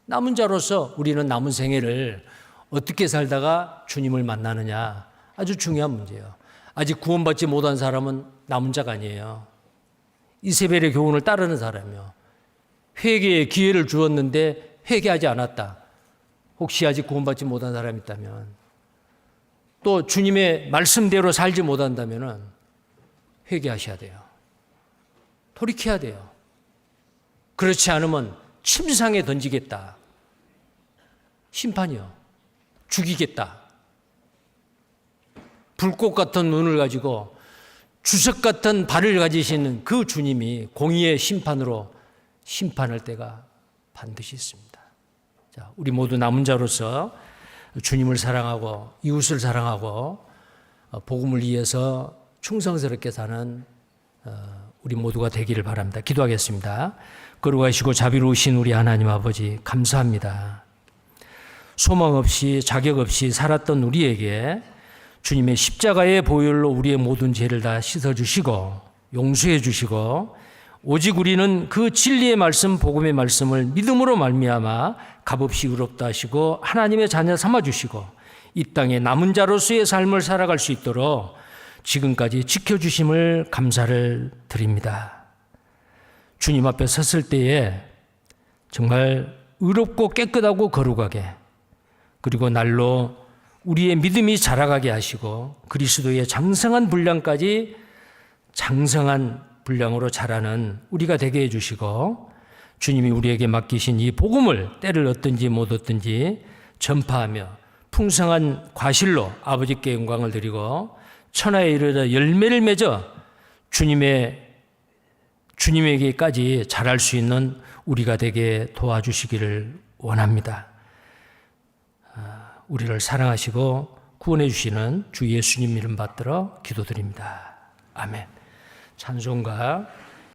남은 자로서 우리는 남은 생애를 어떻게 살다가 주님을 만나느냐, 아주 중요한 문제예요. 아직 구원받지 못한 사람은 남은 자가 아니에요. 이세벨의 교훈을 따르는 사람이요. 회개의 기회를 주었는데 회개하지 않았다. 혹시 아직 구원받지 못한 사람이 있다면, 또 주님의 말씀대로 살지 못한다면 회개하셔야 돼요. 돌이켜야 돼요. 그렇지 않으면 침상에 던지겠다. 심판이요. 죽이겠다. 불꽃 같은 눈을 가지고 주석 같은 발을 가지시는 그 주님이 공의의 심판으로 심판할 때가 반드시 있습니다. 자, 우리 모두 남은 자로서 주님을 사랑하고 이웃을 사랑하고 복음을 위해서 충성스럽게 사는 우리 모두가 되기를 바랍니다. 기도하겠습니다. 거룩하시고 자비로우신 우리 하나님 아버지, 감사합니다. 소망 없이 자격 없이 살았던 우리에게 주님의 십자가의 보혈로 우리의 모든 죄를 다 씻어주시고 용서해 주시고, 오직 우리는 그 진리의 말씀, 복음의 말씀을 믿음으로 말미암아 값없이 의롭다 하시고 하나님의 자녀 삼아주시고 이 땅에 남은 자로서의 삶을 살아갈 수 있도록 지금까지 지켜주심을 감사를 드립니다. 주님 앞에 섰을 때에 정말 의롭고 깨끗하고 거룩하게, 그리고 날로 우리의 믿음이 자라가게 하시고 그리스도의 장성한 분량까지 장성한 분량으로 자라는 우리가 되게 해주시고, 주님이 우리에게 맡기신 이 복음을 때를 얻든지 못 얻든지 전파하며 풍성한 과실로 아버지께 영광을 드리고 천하에 이르러 열매를 맺어 주님에게까지 자랄 수 있는 우리가 되게 도와주시기를 원합니다. 우리를 사랑하시고 구원해 주시는 주 예수님 이름 받들어 기도드립니다. 아멘. 찬송가